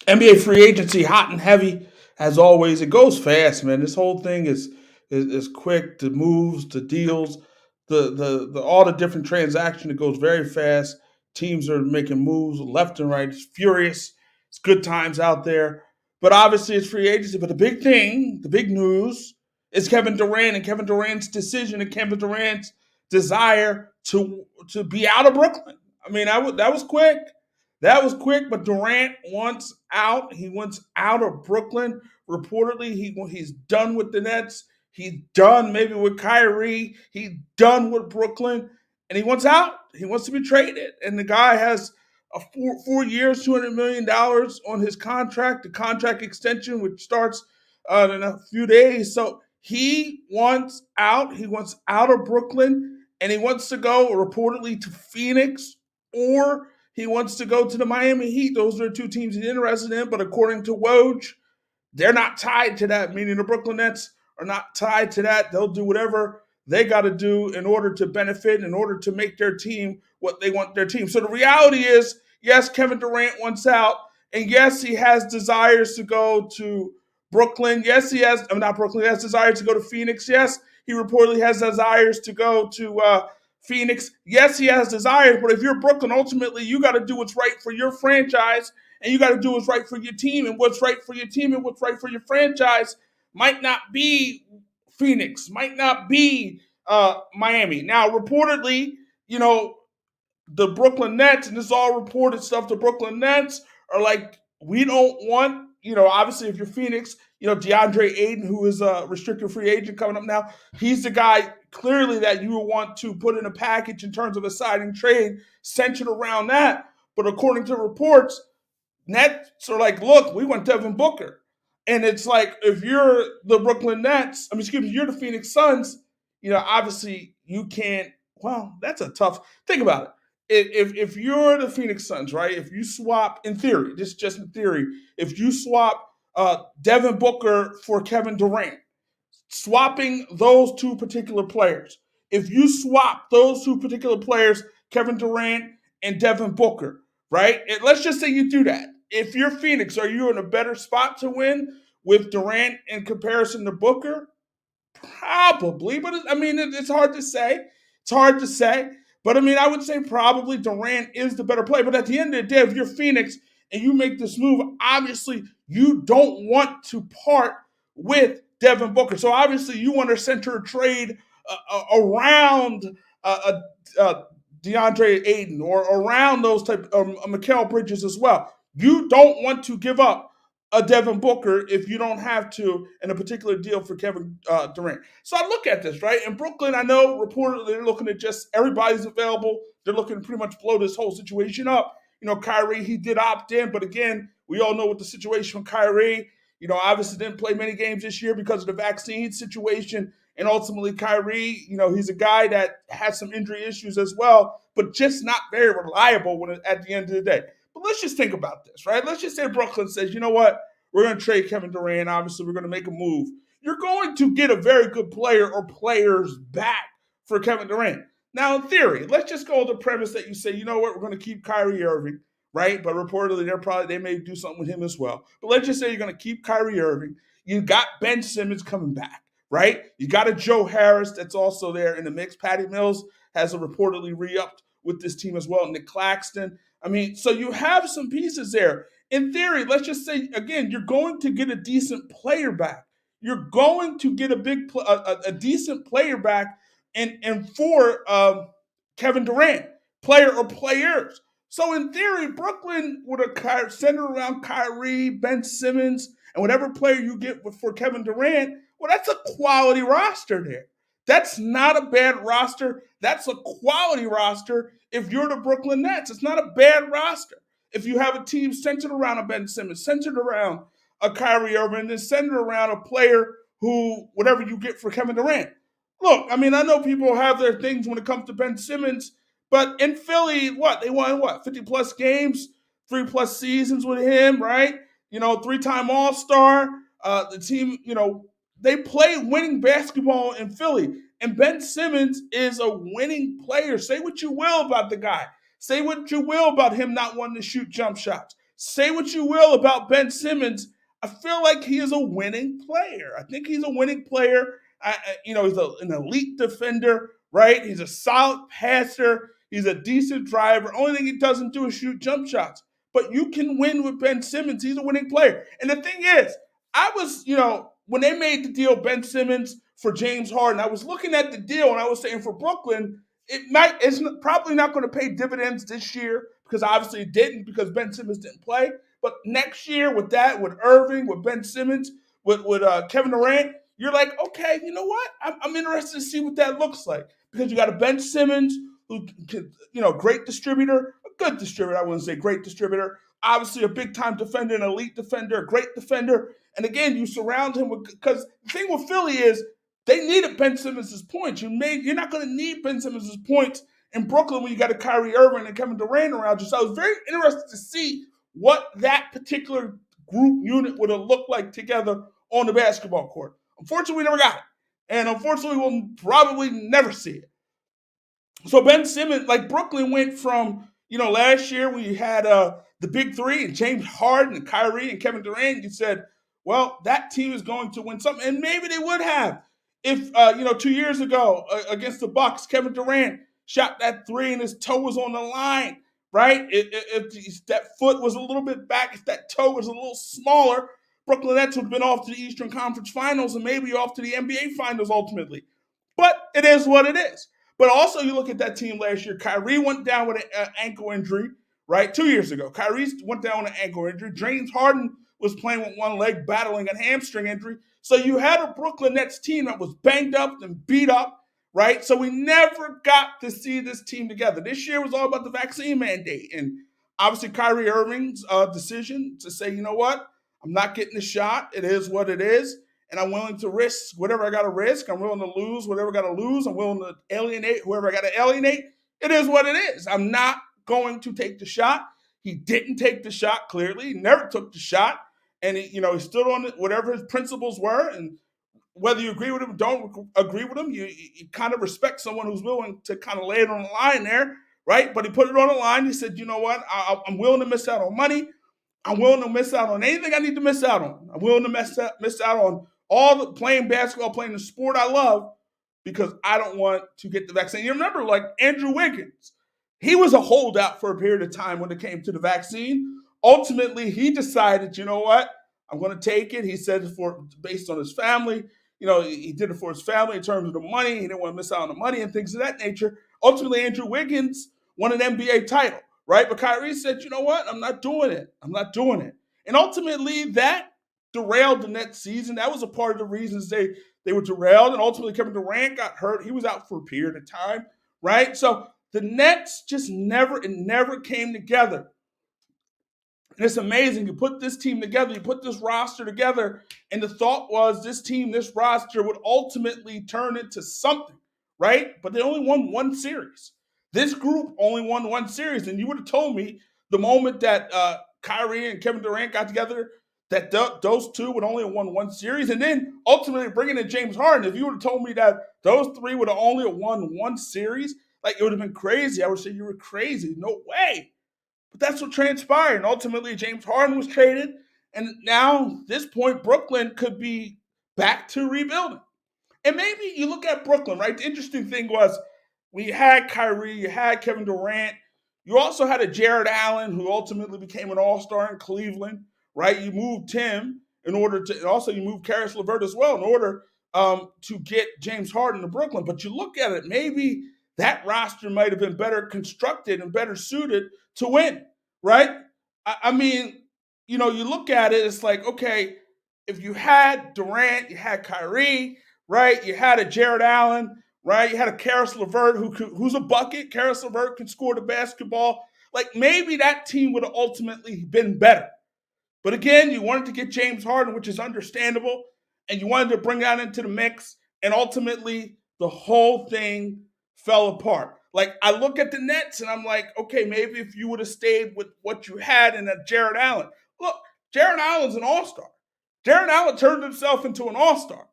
NBA free agency, hot and heavy as always. It goes fast, man. This whole thing is quick. The moves, the deals, the all the different transactions. It goes very fast. Teams are making moves left and right. It's furious. It's good times out there. But obviously, it's free agency. But the big thing, the big news, is Kevin Durant and Kevin Durant's decision and Kevin Durant's desire to be out of Brooklyn. I mean, that was quick. That was quick, but Durant wants out. He wants out of Brooklyn. Reportedly, he's done with the Nets. He's done maybe with Kyrie. He's done with Brooklyn, and he wants out. He wants to be traded. And the guy has a 4 years, $200 million on his contract, the contract extension, which starts in a few days. So he wants out. He wants out of Brooklyn, and he wants to go reportedly to Phoenix or he wants to go to the Miami Heat. Those are the two teams he's interested in. But according to Woj, they're not tied to that, meaning the Brooklyn Nets are not tied to that. They'll do whatever they got to do in order to benefit, in order to make their team what they want their team. So the reality is, yes, Kevin Durant wants out. And yes, he has desires to go to Brooklyn. Yes, he has, not Brooklyn, he has desires to go to Phoenix. Yes, he reportedly has desires to go to Phoenix. Yes, he has desires, but if you're Brooklyn, ultimately you got to do what's right for your franchise and you got to do what's right for your team. And what's right for your team and what's right for your franchise might not be Phoenix, might not be Miami. Now, reportedly, you know, the Brooklyn Nets, and this is all reported stuff, the Brooklyn Nets are like, we don't want, obviously if you're Phoenix, DeAndre Ayton, who is a restricted free agent coming up now, he's the guy clearly that you would want to put in a package in terms of a signing trade centered around that. But according to reports, Nets are like, look, we want Devin Booker. And it's like, if you're the Brooklyn Nets, you're the Phoenix Suns, obviously you can't, well, that's a tough, think about it. If you're the Phoenix Suns, right? If you swap, in theory, this is just in theory, if you swap Devin Booker for Kevin Durant, swapping those two particular players, if you swap those two particular players, Kevin Durant and Devin Booker, right? And let's just say you do that. If you're Phoenix, are you in a better spot to win with Durant in comparison to Booker? Probably, but it's hard to say. It's hard to say. But I would say probably Durant is the better player. But at the end of the day, if you're Phoenix and you make this move, obviously you don't want to part with Devin Booker. So obviously you want to center a trade around DeAndre Ayton or around those type of Mikal Bridges as well. You don't want to give up a Devin Booker if you don't have to in a particular deal for Kevin Durant. So I look at this, right? In Brooklyn, I know reportedly they're looking at just everybody's available. They're looking to pretty much blow this whole situation up. Kyrie, he did opt in, but again, we all know what the situation with Kyrie. Obviously didn't play many games this year because of the vaccine situation. And ultimately, Kyrie, he's a guy that has some injury issues as well, but just not very reliable at the end of the day. But let's just think about this, right? Let's just say Brooklyn says, you know what? We're going to trade Kevin Durant. Obviously, we're going to make a move. You're going to get a very good player or players back for Kevin Durant. Now, in theory, let's just go with the premise that you say, you know what? We're going to keep Kyrie Irving, right? But reportedly, they may do something with him as well. But let's just say you're going to keep Kyrie Irving. You got Ben Simmons coming back, right? You got a Joe Harris that's also there in the mix. Patty Mills has a reportedly re-upped with this team as well. Nick Claxton. So you have some pieces there. In theory, let's just say, again, you're going to get a decent player back. You're going to get a decent player back and for Kevin Durant, player or players. So in theory, Brooklyn would have centered around Kyrie, Ben Simmons, and whatever player you get for Kevin Durant, well, that's a quality roster there. That's not a bad roster. That's a quality roster if you're the Brooklyn Nets. It's not a bad roster. If you have a team centered around a Ben Simmons, centered around a Kyrie Irving, and then centered around a player who, whatever you get for Kevin Durant. Look, I know people have their things when it comes to Ben Simmons, but in Philly, they won 50 plus games, 3+ seasons with him, right? 3-time All-Star. The team, they play winning basketball in Philly. And Ben Simmons is a winning player. Say what you will about the guy. Say what you will about him not wanting to shoot jump shots. say what you will about Ben Simmons, I feel like he is a winning player. I think he's a winning player. He's an elite defender, right? He's a solid passer. He's a decent driver. Only thing he doesn't do is shoot jump shots. But you can win with Ben Simmons. He's a winning player. And the thing is, I was, when they made the deal, Ben Simmons for James Harden, I was looking at the deal and I was saying for Brooklyn, it's probably not going to pay dividends this year because obviously it didn't because Ben Simmons didn't play. But next year with Irving, with Ben Simmons, with Kevin Durant, you're like, okay, you know what? I'm interested to see what that looks like because you got a Ben Simmons who can, great distributor, a good distributor. I wouldn't say great distributor. Obviously, a big time defender, an elite defender, a great defender. And again, you surround him with because the thing with Philly is they needed Ben Simmons' points. You're not going to need Ben Simmons' points in Brooklyn when you got a Kyrie Irving and Kevin Durant around you. So I was very interested to see what that particular group unit would have looked like together on the basketball court. Unfortunately, we never got it. And unfortunately, we'll probably never see it. So Ben Simmons, like Brooklyn went from, last year we had the big three and James Harden and Kyrie and Kevin Durant. You said, well, that team is going to win something. And maybe they would have if, 2 years ago against the Bucks, Kevin Durant shot that three and his toe was on the line, right? If that foot was a little bit back, if that toe was a little smaller, Brooklyn Nets would have been off to the Eastern Conference Finals and maybe off to the NBA Finals ultimately. But it is what it is. But also, you look at that team last year. Kyrie went down with an ankle injury, right? 2 years ago. Kyrie went down with an ankle injury. James Harden was playing with one leg, battling a hamstring injury. So you had a Brooklyn Nets team that was banged up and beat up, right? So we never got to see this team together. This year was all about the vaccine mandate. And obviously, Kyrie Irving's decision to say, you know what? I'm not getting the shot. It is what it is. And I'm willing to risk whatever I got to risk. I'm willing to lose whatever I got to lose. I'm willing to alienate whoever I got to alienate. It is what it is. I'm not going to take the shot. He didn't take the shot, clearly. He never took the shot. And, he stood on it, whatever his principles were. And whether you agree with him or don't agree with him, you kind of respect someone who's willing to kind of lay it on the line there, right? But he put it on the line. He said, you know what? I'm willing to miss out on money. I'm willing to miss out on anything I need to miss out on. I'm willing to miss out on all the playing basketball, playing the sport I love, because I don't want to get the vaccine. You remember, like Andrew Wiggins, he was a holdout for a period of time when it came to the vaccine. Ultimately, he decided, you know what, I'm going to take it. He said it based on his family. He did it for his family in terms of the money. He didn't want to miss out on the money and things of that nature. Ultimately, Andrew Wiggins won an NBA title, right? But Kyrie said, you know what, I'm not doing it. I'm not doing it. And ultimately, that derailed the Nets season. That was a part of the reasons they were derailed. And ultimately, Kevin Durant got hurt. He was out for a period of time, right? So the Nets just never came together. And it's amazing. You put this team together, you put this roster together, and the thought was this roster would ultimately turn into something, right? But they only won one series. This group only won one series. And you would have told me the moment that Kyrie and Kevin Durant got together that those two would only have won one series. And then ultimately bringing in James Harden, if you would have told me that those three would have only won one series, like it would have been crazy. I would say you were crazy. No way. But that's what transpired. And ultimately, James Harden was traded. And now, at this point, Brooklyn could be back to rebuilding. And maybe you look at Brooklyn, right? The interesting thing was when you had Kyrie, you had Kevin Durant, you also had a Jared Allen who ultimately became an all-star in Cleveland, right? You moved him in order to, and also you moved Karis LeVert as well in order to get James Harden to Brooklyn. But you look at it, maybe that roster might have been better constructed and better suited to win, right? I mean, you look at it, it's like, okay, if you had Durant, you had Kyrie, right? You had a Jared Allen, right? You had a Karis LeVert who's a bucket. Karis LeVert can score the basketball. Like maybe that team would have ultimately been better. But again, you wanted to get James Harden, which is understandable, and you wanted to bring that into the mix, and ultimately the whole thing fell apart. Like I look at the Nets and I'm like, okay, maybe if you would have stayed with what you had in a Jared Allen. Look, Jared Allen's an all-star. Jared Allen turned himself into an all-star.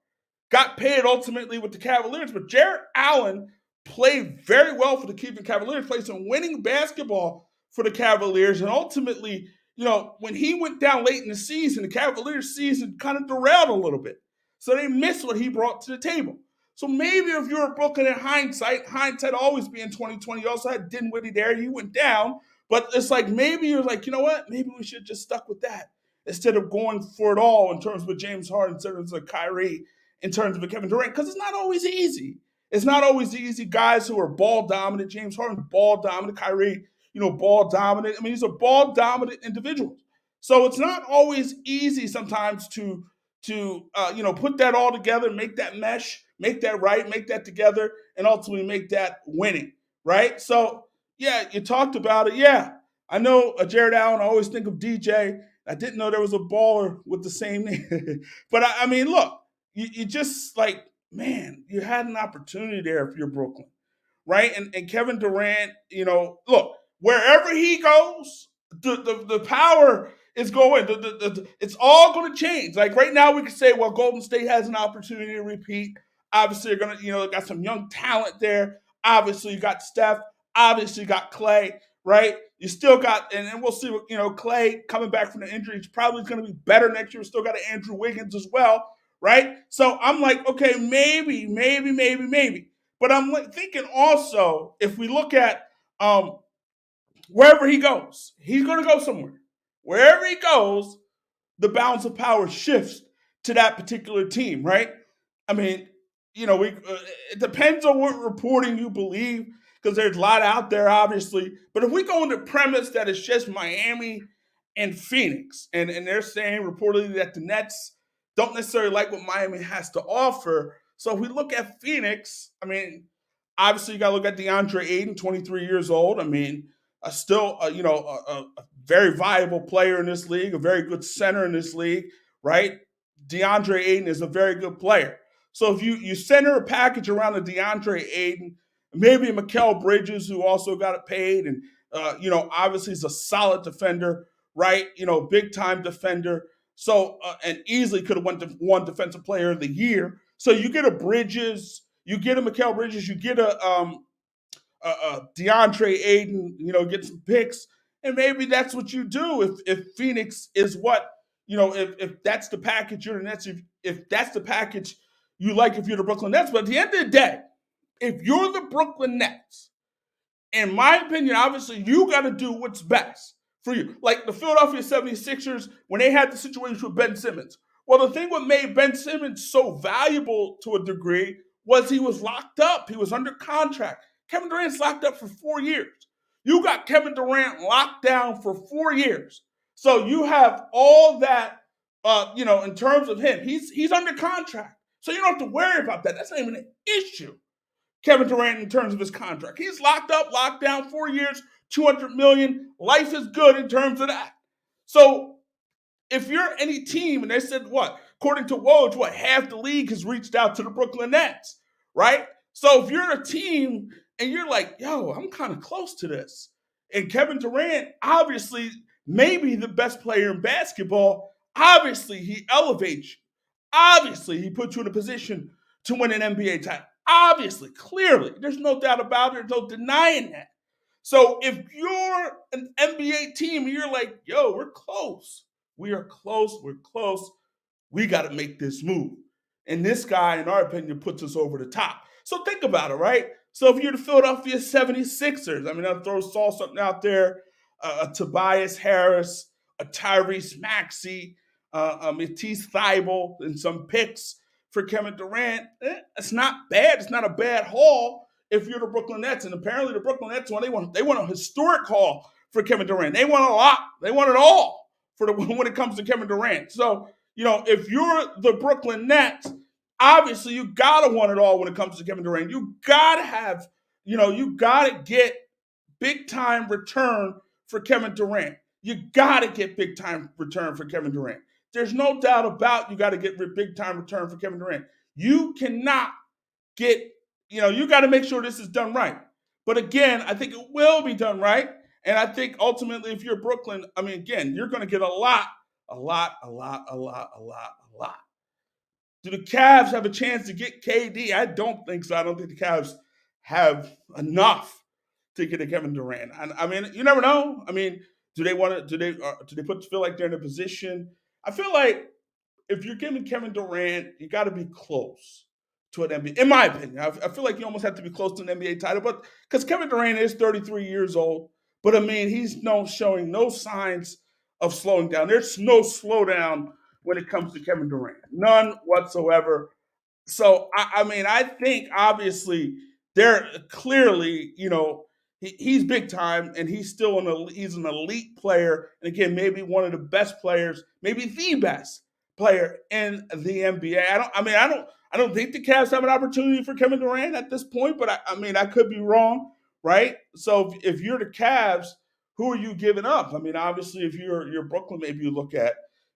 Got paid ultimately with the Cavaliers, but Jared Allen played very well for the Cleveland Cavaliers, played some winning basketball for the Cavaliers, and ultimately, when he went down late in the season, the Cavaliers season kind of derailed a little bit. So they missed what he brought to the table. So maybe if you're Brooklyn in hindsight always being 2020. You also had Dinwiddie there. He went down. But it's like maybe you're like, you know what? Maybe we should just stuck with that instead of going for it all in terms of James Harden, in terms of Kyrie, in terms of Kevin Durant, because it's not always easy. It's not always easy. Guys who are ball dominant, James Harden, ball dominant, Kyrie, ball dominant. I mean, these are ball dominant individuals. So it's not always easy sometimes to put that all together, make that mesh, make that right, make that together, and ultimately make that winning, right? So yeah, you talked about it. Yeah, I know Jared Allen. I always think of DJ. I didn't know there was a baller with the same name. But I mean, look, you just like, man, you had an opportunity there if you're Brooklyn, right? And Kevin Durant, look, wherever he goes, the power is going. It's all going to change. Like right now, we can say, well, Golden State has an opportunity to repeat. Obviously, you're gonna, got some young talent there. Obviously, you got Steph. Obviously, you got Clay. Right? You still got, and we'll see. Clay coming back from the injury, he's probably going to be better next year. We still got Andrew Wiggins as well. Right? So I'm like, okay, maybe. But I'm like thinking also, if we look at wherever he goes, he's going to go somewhere. Wherever he goes, the balance of power shifts to that particular team, right? I mean, it depends on what reporting you believe, because there's a lot out there, obviously. But if we go into premise that it's just Miami and Phoenix, and they're saying reportedly that the Nets don't necessarily like what Miami has to offer. So if we look at Phoenix, I mean, obviously you got to look at DeAndre Ayton, 23 years old. I mean, still, a very viable player in this league, a very good center in this league, right? DeAndre Ayton is a very good player. So if you center a package around a DeAndre Ayton, maybe a Mikal Bridges, who also got it paid, and obviously is a solid defender, right? Big time defender. So and easily could have won Defensive Player of the Year. So you get a Bridges, you get a Mikal Bridges, you get a DeAndre Ayton, get some picks, and maybe that's what you do if Phoenix is what if that's the package you're the Nets, if that's the package you like if you're the Brooklyn Nets. But at the end of the day, if you're the Brooklyn Nets, in my opinion, obviously you got to do what's best for you. Like the Philadelphia 76ers, when they had the situation with Ben Simmons. Well, the thing what made Ben Simmons so valuable to a degree was he was locked up. He was under contract. Kevin Durant's locked up for 4 years. You got Kevin Durant locked down for 4 years. So you have all that, in terms of him. He's under contract. So you don't have to worry about that. That's not even an issue. Kevin Durant in terms of his contract. He's locked up, locked down 4 years, $200 million. Life is good in terms of that. So if you're any team, and they said what? According to Woj, half the league has reached out to the Brooklyn Nets, right? So if you're a team and you're like, yo, I'm kind of close to this. And Kevin Durant, obviously, maybe the best player in basketball, obviously he elevates you. Obviously, he puts you in a position to win an NBA title. Obviously, clearly, there's no doubt about it. There's no denying that. So if you're an NBA team and you're like, yo, we're close. We are close. We're close. We got to make this move. And this guy, in our opinion, puts us over the top. So think about it, right? So if you're the Philadelphia 76ers, I mean, I'll saw something out there, a Tobias Harris, a Tyrese Maxey, a Matisse Thybulle, and some picks for Kevin Durant. It's not bad. It's not a bad haul if you're the Brooklyn Nets. And apparently the Brooklyn Nets, when they want a historic haul for Kevin Durant. They want a lot. They want it all when it comes to Kevin Durant. So, if you're the Brooklyn Nets, obviously you gotta want it all when it comes to Kevin Durant. You gotta have, you gotta get big time return for Kevin Durant. You gotta get big time return for Kevin Durant. There's no doubt about you got to get big time return for Kevin Durant. You cannot get, you got to make sure this is done right. But again, I think it will be done right. And I think ultimately, if you're Brooklyn, I mean, again, you're going to get a lot. Do the Cavs have a chance to get KD? I don't think so. I don't think the Cavs have enough to get a Kevin Durant. I mean, you never know. I mean, Do they want to? Do they feel like they're in a position? I feel like if you're giving Kevin Durant, you got to be close to an NBA. In my opinion, I feel like you almost have to be close to an NBA title, but because Kevin Durant is 33 years old, but I mean he's no showing no signs of slowing down. There's no slowdown when it comes to Kevin Durant, none whatsoever. So I mean, I think obviously they're clearly, he's big time, and he's still he's an elite player, and again, maybe one of the best players, maybe the best player in the NBA. I don't think the Cavs have an opportunity for Kevin Durant at this point, but I mean, I could be wrong, right? So if you're the Cavs, who are you giving up? I mean, obviously, if you're Brooklyn, maybe you look at,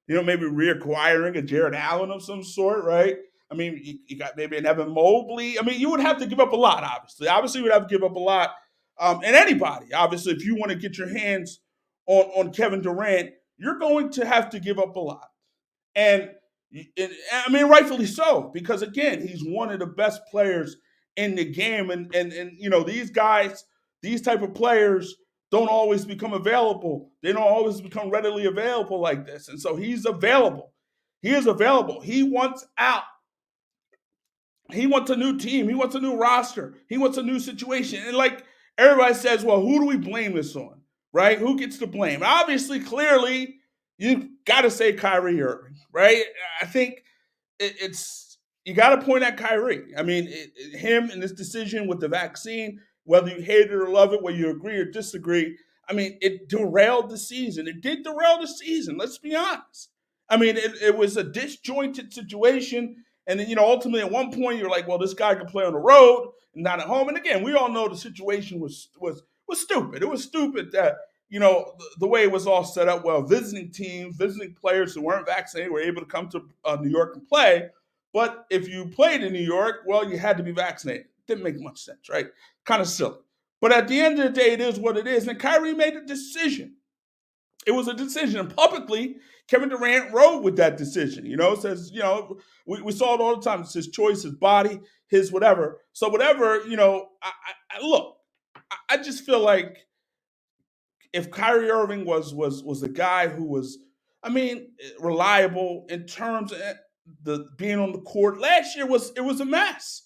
maybe reacquiring a Jared Allen of some sort, right? I mean, you got maybe an Evan Mobley. I mean, you would have to give up a lot, obviously. Obviously, you would have to give up a lot. And anybody, obviously, if you want to get your hands on Kevin Durant, you're going to have to give up a lot. And, I mean, rightfully so, because again, he's one of the best players in the game. And these guys, these type of players don't always become available. They don't always become readily available like this. And so he's available. He is available. He wants out. He wants a new team. He wants a new roster. He wants a new situation. And like everybody says, well, who do we blame this on? Right? Who gets the blame? Obviously, clearly, you got to say Kyrie Irving, right? I think it's you got to point at Kyrie. I mean, him and this decision with the vaccine, whether you hate it or love it, whether you agree or disagree. I mean, it derailed the season. It did derail the season. Let's be honest. I mean, it was a disjointed situation. And then, ultimately at one point you're like, well, this guy can play on the road and not at home. And again, we all know the situation was stupid. It was stupid that, the way it was all set up. Well, visiting teams, visiting players who weren't vaccinated were able to come to New York and play. But if you played in New York, well, you had to be vaccinated. Didn't make much sense, right? Kind of silly. But at the end of the day, it is what it is. And Kyrie made a decision. It was a decision. And publicly, Kevin Durant rode with that decision. Says, we saw it all the time. It's his choice, his body, his whatever. So whatever, look, I just feel like if Kyrie Irving was a guy who was, I mean, reliable in terms of the being on the court last year it was a mess.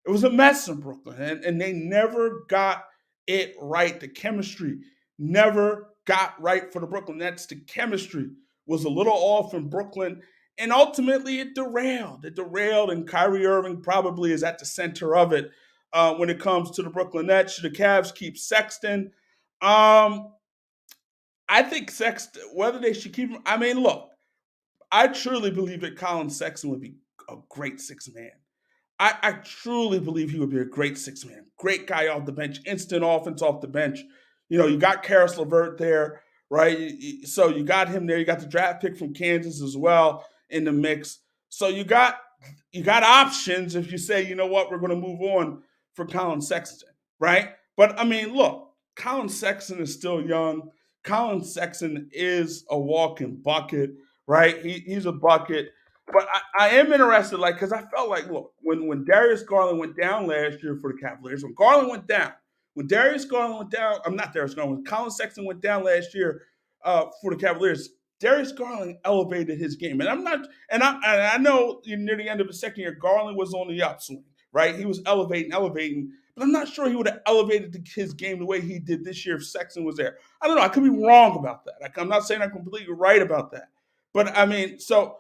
It was a mess in Brooklyn, and they never got it right. The chemistry never got right for the Brooklyn Nets. The chemistry was a little off in Brooklyn, and ultimately it derailed. It derailed, and Kyrie Irving probably is at the center of it when it comes to the Brooklyn Nets. Should the Cavs keep Sexton? I think Sexton, whether they should keep him, I mean, look, I truly believe that Colin Sexton would be a great six man. I truly believe he would be a great six man. Great guy off the bench, instant offense off the bench. You got Karis LeVert there, right? So you got him there. You got the draft pick from Kansas as well in the mix. So you got options if you say, you know what, we're going to move on for Colin Sexton, right? But I mean, look, Colin Sexton is still young. Colin Sexton is a walking bucket, right? He's a bucket. But I am interested, like, because I felt like, look, when Darius Garland went down last year for the Cavaliers, when Darius Garland went down, I'm not Darius Garland, when Colin Sexton went down last year for the Cavaliers, Darius Garland elevated his game. And I know near the end of the second year, Garland was on the upswing, right? He was elevating, but I'm not sure he would have elevated his game the way he did this year if Sexton was there. I don't know. I could be wrong about that. I'm not saying I'm completely right about that. But I mean, so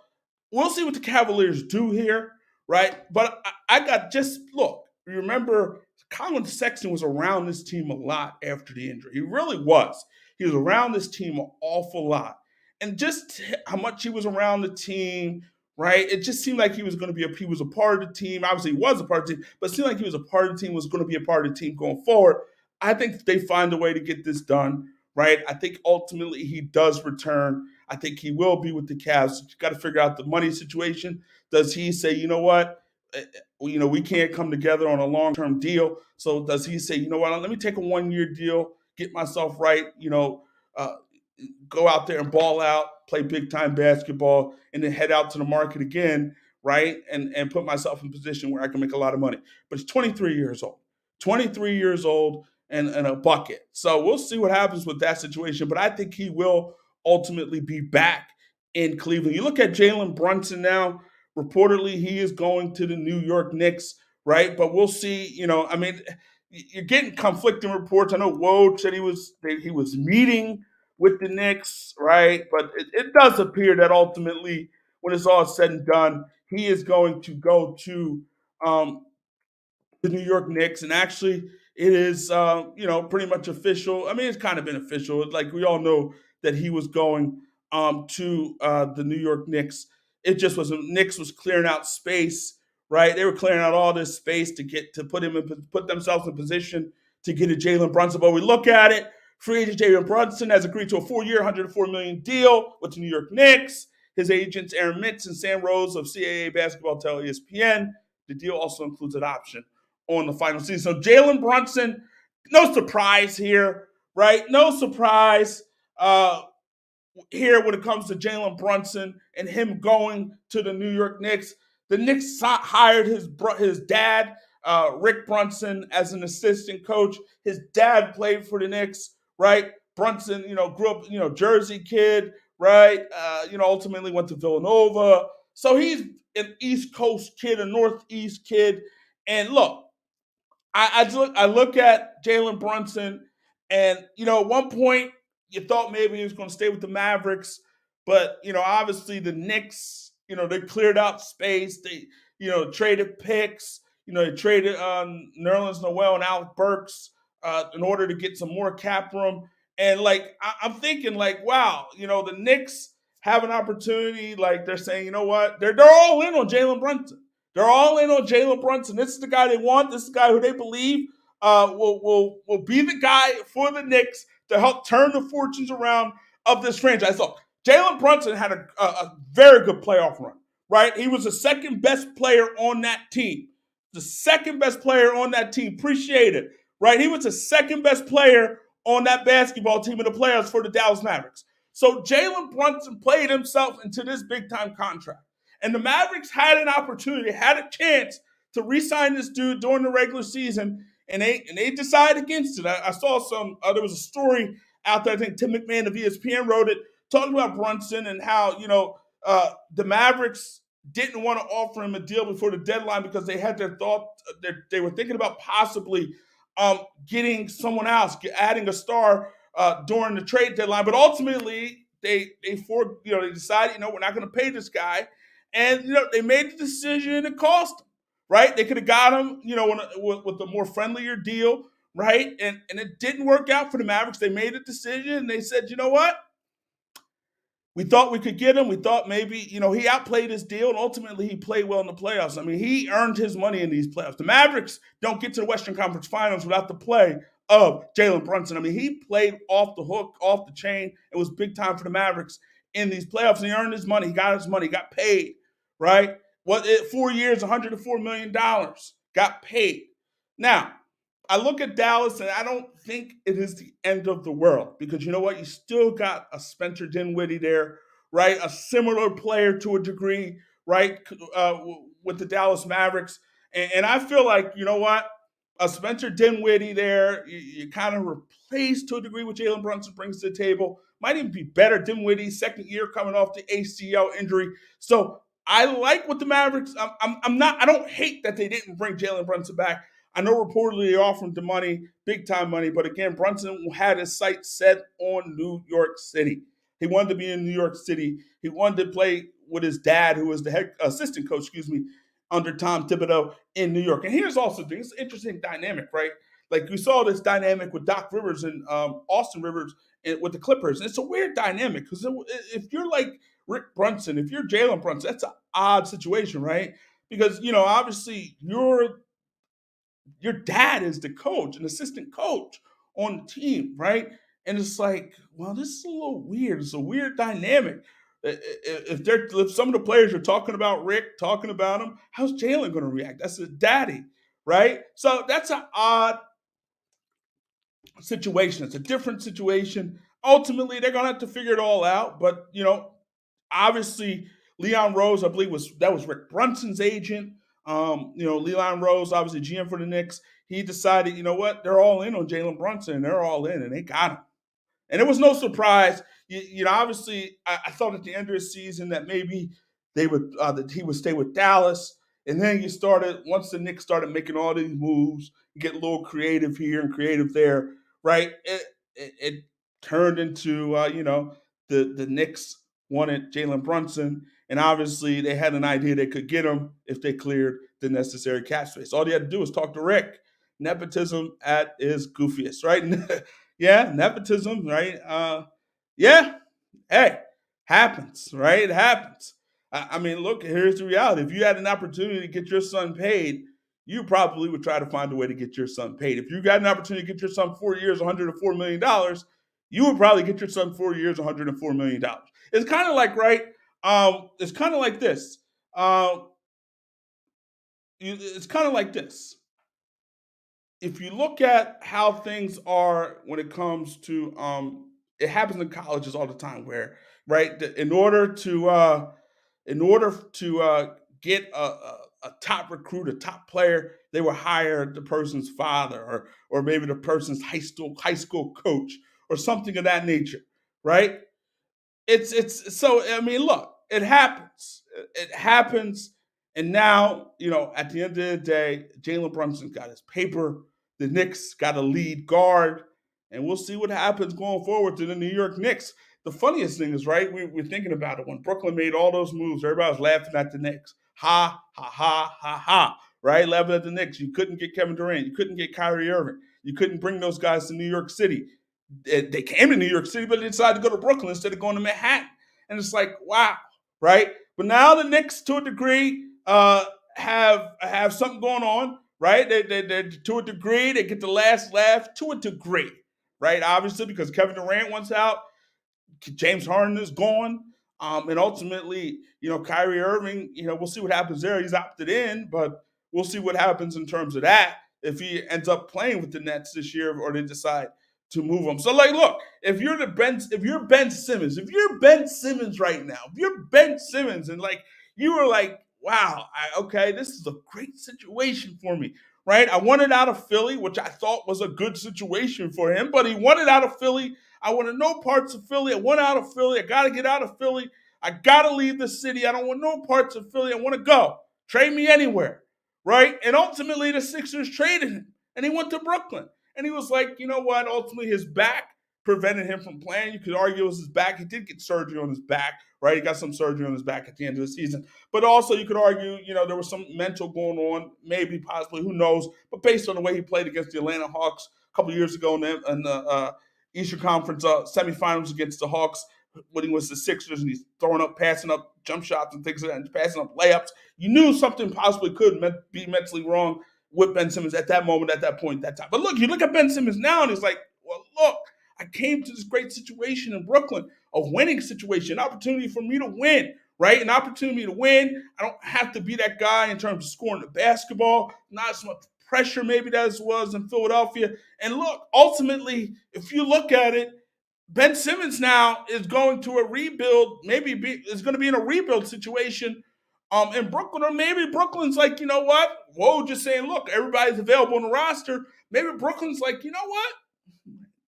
we'll see what the Cavaliers do here, right? But I got just look. Remember, Colin Sexton was around this team a lot after the injury. He really was. He was around this team an awful lot, and just how much he was around the team, right? It just seemed like he was going to he was a part of the team. Obviously, he was a part of the team, but it seemed like he was a part of the team. Was going to be a part of the team going forward. I think they find a way to get this done, right? I think ultimately he does return. I think he will be with the Cavs. You got to figure out the money situation. Does he say, you know what? We can't come together on a long-term deal. So does he say, you know what? Let me take a one-year deal, get myself right, uh, go out there and ball out, play big-time basketball, and then head out to the market again, right? And put myself in a position where I can make a lot of money. But he's 23 years old. 23 years old. and a bucket. So we'll see what happens with that situation. But I think he will ultimately be back in Cleveland. You look at Jalen Brunson now. Reportedly, he is going to the New York Knicks, right? But we'll see. I mean, you're getting conflicting reports. I know Woj said he was meeting with the Knicks, right? But it does appear that ultimately, when it's all said and done, he is going to go to um, the New York Knicks, and actually, it is pretty much official. I mean, it's kind of been official. Like we all know that he was going to the New York Knicks. It just was Knicks was clearing out space, right? They were clearing out all this space to put themselves in position to get a Jalen Brunson. But we look at it. Free agent Jalen Brunson has agreed to a 4-year, $104 million deal with the New York Knicks. His agents, Aaron Mitz and Sam Rose of CAA Basketball, tell ESPN. The deal also includes an option on the final season. So Jalen Brunson, no surprise here, right? No surprise here when it comes to Jalen Brunson and him going to the New York Knicks. The Knicks hired his dad, Rick Brunson, as an assistant coach. His dad played for the Knicks, right? Brunson, grew up, Jersey kid, right? Ultimately went to Villanova. So he's an East Coast kid, a Northeast kid. And look, I look at Jalen Brunson, and at one point you thought maybe he was going to stay with the Mavericks, but obviously the Knicks, they cleared out space. They traded picks. They traded Nerlens Noel and Alec Burks in order to get some more cap room. And like I'm thinking, like, wow, the Knicks have an opportunity. Like they're saying, you know what, they're all in on Jalen Brunson. They're all in on Jalen Brunson. This is the guy they want. This is the guy who they believe will be the guy for the Knicks to help turn the fortunes around of this franchise. So Jalen Brunson had a very good playoff run, right? He was the second best player on that team. The second best player on that team. Appreciate it, right? He was the second best player on that basketball team in the playoffs for the Dallas Mavericks. So Jalen Brunson played himself into this big time contract. And the Mavericks had an opportunity, had a chance to re-sign this dude during the regular season, and they decided against it. I saw there was a story out there. I think Tim McMahon of ESPN wrote it, talking about Brunson and how the Mavericks didn't want to offer him a deal before the deadline because they had their thought they were thinking about possibly getting someone else, adding a star during the trade deadline, but ultimately they decided we're not going to pay this guy. And they made the decision and it cost them, right? They could have got him, with a more friendlier deal, right? And it didn't work out for the Mavericks. They made a decision and they said, you know what? We thought we could get him. We thought maybe, he outplayed his deal, and ultimately he played well in the playoffs. I mean, he earned his money in these playoffs. The Mavericks don't get to the Western Conference Finals without the play of Jalen Brunson. I mean, he played off the hook, off the chain. It was big time for the Mavericks in these playoffs, and he earned his money. He got his money, got paid, right? 4 years, $104 million, got paid. Now, I look at Dallas and I don't think it is the end of the world because you know what? You still got a Spencer Dinwiddie there, right? A similar player to a degree, right? With the Dallas Mavericks. And I feel like, you know what? A Spencer Dinwiddie there, you kind of replace to a degree what Jalen Brunson brings to the table. Might even be better. Dinwiddie, second year coming off the ACL injury. So I like what the Mavericks. I'm not. I don't hate that they didn't bring Jalen Brunson back. I know reportedly they offered him the money, big time money, but again, Brunson had his sights set on New York City. He wanted to be in New York City. He wanted to play with his dad, who was the head assistant coach, under Tom Thibodeau in New York. And here's also this interesting dynamic, right? Like we saw this dynamic with Doc Rivers and Austin Rivers with the Clippers. And it's a weird dynamic because if you're like Rick Brunson, if you're Jalen Brunson, that's an odd situation, right? Because obviously your dad is the coach, an assistant coach on the team, right? And it's like, well, this is a little weird. It's a weird dynamic. If some of the players are talking about Rick, talking about him, how's Jalen going to react? That's his daddy, right? So that's an odd situation. It's a different situation. Ultimately, they're going to have to figure it all out. But obviously, Leon Rose, I believe that was Rick Brunson's agent. Leon Rose, obviously GM for the Knicks. he decided, you know what, they're all in on Jalen Brunson, and they're all in, and they got him. And it was no surprise. Obviously, I thought at the end of the season that maybe that he would stay with Dallas. And then you started once the Knicks started making all these moves, get a little creative here and creative there, right? It turned into the Knicks wanted Jalen Brunson, and obviously they had an idea they could get him if they cleared the necessary cap space. All they had to do was talk to Rick. Nepotism at its goofiest, right? Yeah, nepotism, right? Yeah, hey, happens, right? It happens. I mean, look, here's the reality. If you had an opportunity to get your son paid, you probably would try to find a way to get your son paid. If you got an opportunity to get your son 4 years, $104 million, you would probably get your son 4 years, $104 million. It's kind of like, right? It's kind of like this. It's kind of like this. If you look at how things are when it comes to it happens in colleges all the time where right in order to get a top recruit, a top player, they will hire the person's father or maybe the person's high school coach or something of that nature, right? It's so I mean, look, it happens. It happens, and now at the end of the day, Jalen Brunson's got his paper. The Knicks got a lead guard, and we'll see what happens going forward to the New York Knicks. The funniest thing is, right? We're thinking about it when Brooklyn made all those moves. Everybody was laughing at the Knicks. Ha ha ha ha ha. Right, laughing at the Knicks. You couldn't get Kevin Durant. You couldn't get Kyrie Irving. You couldn't bring those guys to New York City. They came to New York City, but they decided to go to Brooklyn instead of going to Manhattan. And it's like, wow, right? But now the Knicks, to a degree, have something going on, right? They to a degree, they get the last laugh to a degree, right? Obviously, because Kevin Durant wants out, James Harden is gone. And ultimately, Kyrie Irving, we'll see what happens there. He's opted in, but we'll see what happens in terms of that if he ends up playing with the Nets this year or they decide to move him. So, like, look, if you're Ben Simmons, if you're Ben Simmons right now, if you're Ben Simmons and like you were like, wow, okay, this is a great situation for me, right? I wanted out of Philly, which I thought was a good situation for him, but he wanted out of Philly. I want no parts of Philly. I want out of Philly. I got to get out of Philly. I got to leave the city. I don't want no parts of Philly. I want to go. Trade me anywhere, right? And ultimately, the Sixers traded him, and he went to Brooklyn. And he was like, you know what? Ultimately, his back prevented him from playing. You could argue it was his back. He did get surgery on his back, right? He got some surgery on his back at the end of the season. But also, you could argue, there was some mental going on, maybe, possibly, who knows? But based on the way he played against the Atlanta Hawks a couple of years ago in the Eastern Conference semifinals against the Hawks when he was the Sixers and he's passing up jump shots and things like that, and passing up layups. You knew something possibly could be mentally wrong with Ben Simmons at that moment, at that point, that time. But look, you look at Ben Simmons now and it's like, well, look, I came to this great situation in Brooklyn, a winning situation, an opportunity for me to win, right? An opportunity to win. I don't have to be that guy in terms of scoring the basketball, not as much pressure maybe that was in Philadelphia. And look, ultimately, if you look at it, Ben Simmons now is going to a rebuild, is going to be in a rebuild situation in Brooklyn, or maybe Brooklyn's like, you know what? Whoa, just saying, look, everybody's available on the roster. Maybe Brooklyn's like, you know what?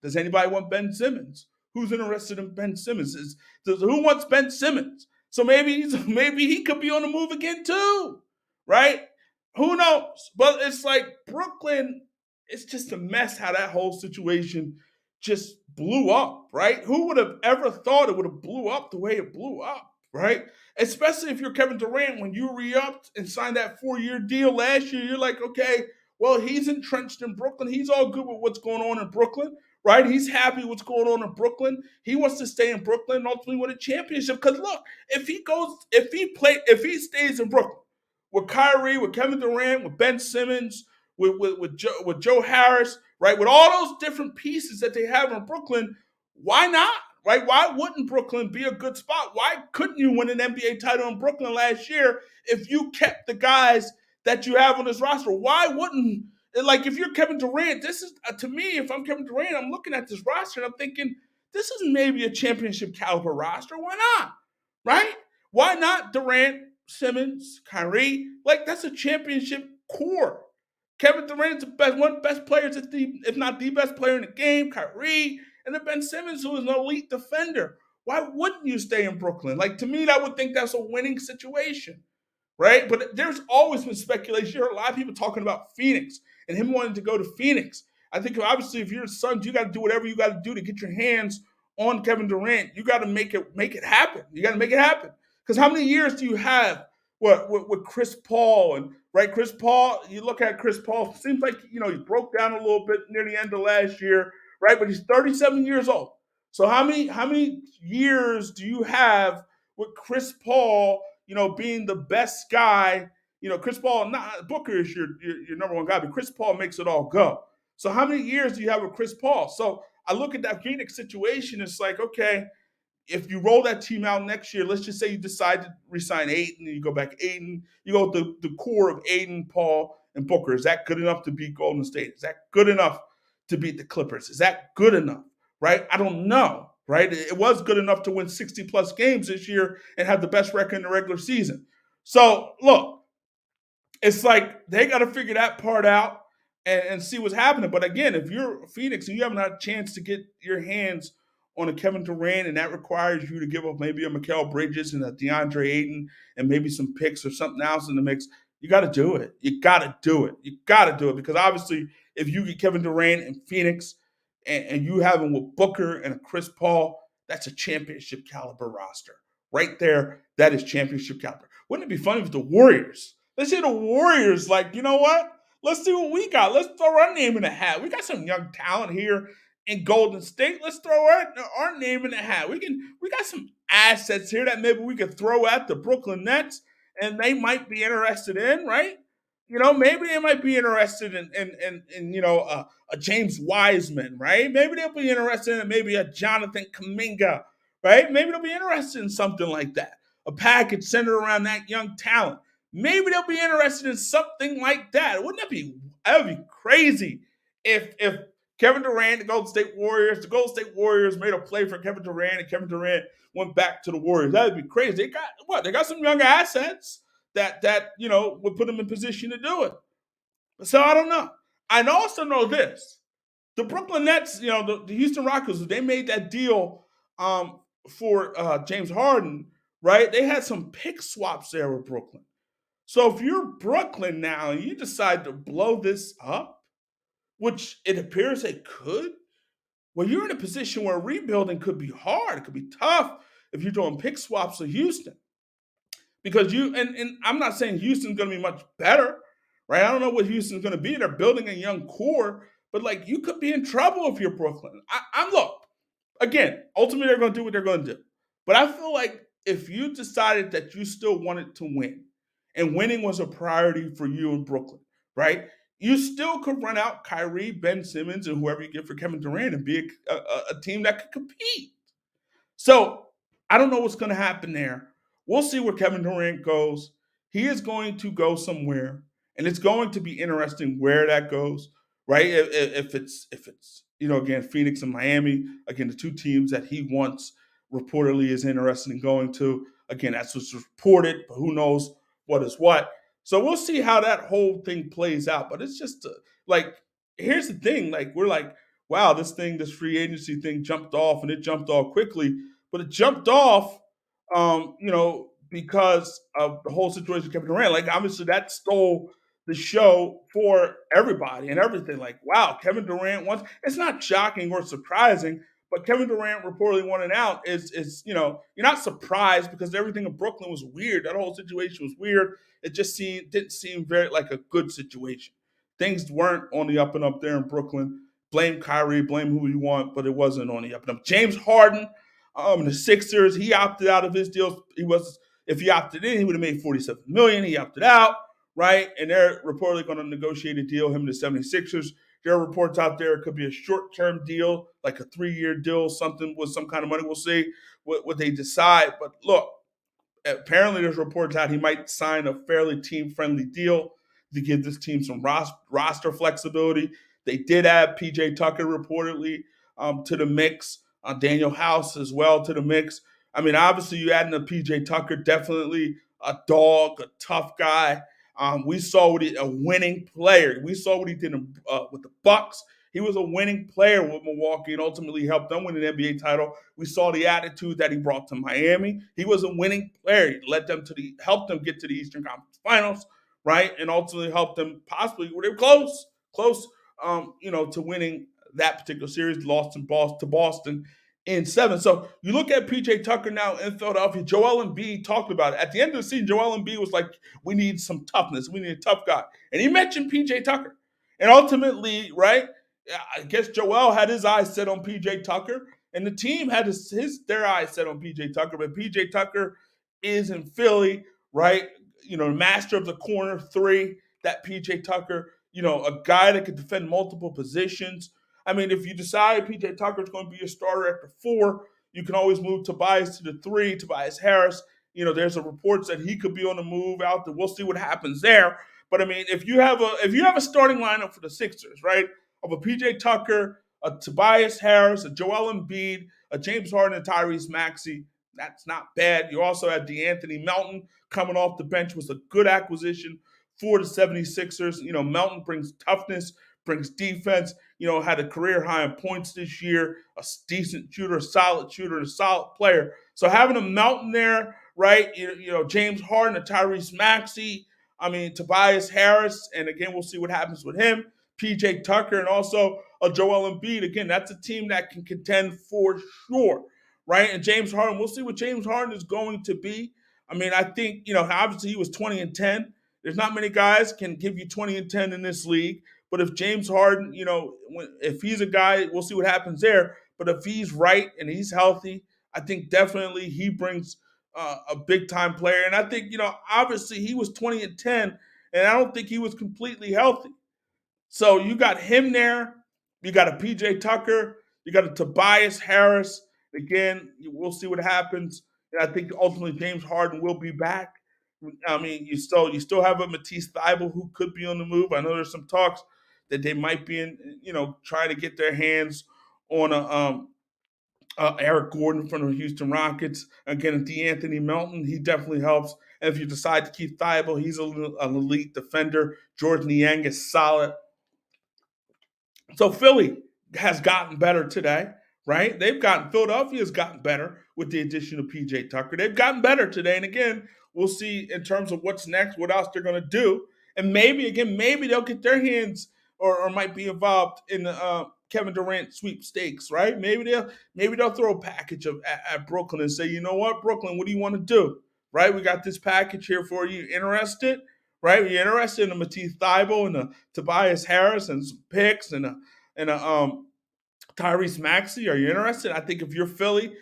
Does anybody want Ben Simmons? Who's interested in Ben Simmons? Who wants Ben Simmons? So maybe he could be on the move again too, right? Who knows? But it's like Brooklyn, it's just a mess how that whole situation just blew up, right? Who would have ever thought it would have blew up the way it blew up, right? Especially if you're Kevin Durant, when you re-upped and signed that 4-year deal last year, you're like, okay, well, he's entrenched in Brooklyn. He's all good with what's going on in Brooklyn, right? He's happy with what's going on in Brooklyn. He wants to stay in Brooklyn and ultimately win a championship. Because look, if he stays in Brooklyn with Kyrie, with Kevin Durant, with Ben Simmons, with Joe Harris, right? With all those different pieces that they have in Brooklyn, why not? Right? Why wouldn't Brooklyn be a good spot? Why couldn't you win an NBA title in Brooklyn last year if you kept the guys that you have on this roster? Why wouldn't, like, if you're Kevin Durant, this is, to me, if I'm Kevin Durant, I'm looking at this roster and I'm thinking, this is maybe a championship caliber roster. Why not? Right? Why not Durant, Simmons, Kyrie? Like, that's a championship core. Kevin Durant is the best, one of the best players, if not the best player in the game. Kyrie, and then Ben Simmons, who is an elite defender. Why wouldn't you stay in Brooklyn? Like to me, I would think that's a winning situation, right? But there's always been speculation. You heard a lot of people talking about Phoenix and him wanting to go to Phoenix. I think obviously if you're the Suns, you got to do whatever you got to do to get your hands on Kevin Durant. You got to make it happen. You got to make it happen. Because how many years do you have with Chris Paul and right? Chris Paul, you look at Chris Paul, seems like he broke down a little bit near the end of last year, right? But he's 37 years old. So how many years do you have with Chris Paul, being the best guy? Chris Paul, not Booker is your number one guy, but Chris Paul makes it all go. So how many years do you have with Chris Paul? So I look at that Phoenix situation. It's like, okay, if you roll that team out next year, let's just say you decide to resign Aiden, and you go back Aiden, you go with the core of Aiden, Paul, and Booker. Is that good enough to beat Golden State? Is that good enough to beat the Clippers? Is that good enough? Right? I don't know. Right? It was good enough to win 60 plus games this year and have the best record in the regular season. So look, it's like they got to figure that part out and see what's happening. But again, if you're Phoenix and you haven't had a chance to get your hands on a Kevin Durant, and that requires you to give up maybe a Mikal Bridges and a DeAndre Ayton and maybe some picks or something else in the mix, you got to do it. You got to do it. You got to do it because obviously, if you get Kevin Durant in Phoenix and you have him with Booker and Chris Paul, that's a championship caliber roster right there. That is championship caliber. Wouldn't it be funny if the Warriors? Let's say the Warriors, like, you know what? Let's see what we got. Let's throw our name in the hat. We got some young talent here in Golden State. Let's throw our name in the hat. We got some assets here that maybe we could throw at the Brooklyn Nets, and they might be interested in, right? Maybe they might be interested in a James Wiseman, right? Maybe they'll be interested in maybe a Jonathan Kuminga, right? Maybe they'll be interested in something like that. A package centered around that young talent. Maybe they'll be interested in something like that. Wouldn't that be crazy if Kevin Durant, the Golden State Warriors made a play for Kevin Durant, and Kevin Durant went back to the Warriors? That would be crazy. They got what? They got some young assets that would put them in position to do it. So I don't know. I also know this: the Brooklyn Nets, the Houston Rockets, they made that deal for James Harden, right? They had some pick swaps there with Brooklyn. So if you're Brooklyn now and you decide to blow this up, which it appears they could, well, you're in a position where rebuilding could be hard. It could be tough if you're doing pick swaps with Houston. Because and I'm not saying Houston's going to be much better, right? I don't know what Houston's going to be. They're building a young core, but like you could be in trouble if you're Brooklyn. I'm look, again, ultimately they're going to do what they're going to do. But I feel like if you decided that you still wanted to win, and winning was a priority for you in Brooklyn, right? You still could run out Kyrie, Ben Simmons, and whoever you get for Kevin Durant and be a team that could compete. So I don't know what's going to happen there. We'll see where Kevin Durant goes. He is going to go somewhere, and it's going to be interesting where that goes, right? If it's again Phoenix and Miami, again the two teams that he wants reportedly is interested in going to. Again, that's what's reported, but who knows what is what. So we'll see how that whole thing plays out. But it's just like here's the thing: like we're like, wow, this free agency thing jumped off, and it jumped off quickly, but it jumped off, because of the whole situation with Kevin Durant. Like obviously that stole the show for everybody and everything. Like, wow, Kevin Durant wants. It's not shocking or surprising, but Kevin Durant reportedly wanting out is you're not surprised because everything in Brooklyn was weird. That whole situation was weird. It just didn't seem very like a good situation. Things weren't on the up and up there in Brooklyn. Blame Kyrie, blame who you want, but it wasn't on the up and up. James Harden, the Sixers, he opted out of his deal. If he opted in, he would have made $47 million. He opted out, right? And they're reportedly going to negotiate a deal, him and the 76ers. There are reports out there it could be a short-term deal, like a 3-year deal, something with some kind of money. We'll see what they decide. But look, apparently there's reports out he might sign a fairly team-friendly deal to give this team some roster flexibility. They did add P.J. Tucker reportedly to the mix, Daniel House as well to the mix. I mean, obviously you adding a P.J. Tucker, definitely a dog, a tough guy. We saw a winning player. We saw what he did with the Bucks. He was a winning player with Milwaukee and ultimately helped them win an NBA title. We saw the attitude that he brought to Miami. He was a winning player. He led them helped them get to the Eastern Conference Finals, right, and ultimately helped them possibly. They were close, to winning that particular series. Lost to Boston in seven. So you look at PJ Tucker now in Philadelphia. Joel Embiid talked about it at the end of the season. Joel Embiid was like, "We need some toughness. We need a tough guy," and he mentioned PJ Tucker. And ultimately, right, I guess Joel had his eyes set on PJ Tucker, and the team had their eyes set on PJ Tucker. But PJ Tucker is in Philly, right? Master of the corner three. That PJ Tucker, a guy that could defend multiple positions. I mean, if you decide PJ Tucker is going to be a starter at the four, you can always move Tobias to the three. Tobias Harris, there's a reports that he could be on the move out there. We'll see what happens there. But I mean, if you have a starting lineup for the Sixers, right, of a PJ Tucker, a Tobias Harris, a Joel Embiid, a James Harden, and Tyrese Maxey, that's not bad. You also had DeAnthony Melton coming off the bench, was a good acquisition for the 76ers. Melton brings toughness, brings defense, had a career high in points this year, a decent shooter, a solid player. So having a Melton there, right? James Harden, a Tyrese Maxey, Tobias Harris, and again, we'll see what happens with him. PJ Tucker, and also a Joel Embiid. Again, that's a team that can contend for sure, right? And James Harden, we'll see what James Harden is going to be. I think, obviously he was 20-10. There's not many guys can give you 20-10 in this league. But if James Harden, if he's a guy, we'll see what happens there. But if he's right and he's healthy, I think definitely he brings a big time player. And I think, obviously he was 20-10, and I don't think he was completely healthy. So you got him there. You got a PJ Tucker. You got a Tobias Harris. Again, we'll see what happens. And I think ultimately James Harden will be back. You still have a Matisse Thybulle who could be on the move. I know there's some talks that they might be trying to get their hands on Eric Gordon from the Houston Rockets. Again, DeAnthony Melton, he definitely helps. And if you decide to keep Thybulle, he's an elite defender. Jordan Niang is solid. So Philly has gotten better today, right? Philadelphia's gotten better with the addition of PJ Tucker. They've gotten better today. And again, we'll see in terms of what's next, what else they're going to do. And maybe they'll get their hands or might be involved in the Kevin Durant sweepstakes, right? Maybe they'll throw a package at Brooklyn and say, you know what, Brooklyn, what do you want to do? Right? We got this package here for you. Interested? Right? You're interested in the Matisse Thybulle and the Tobias Harris and some picks and a Tyrese Maxey. Are you interested? I think if you're Philly,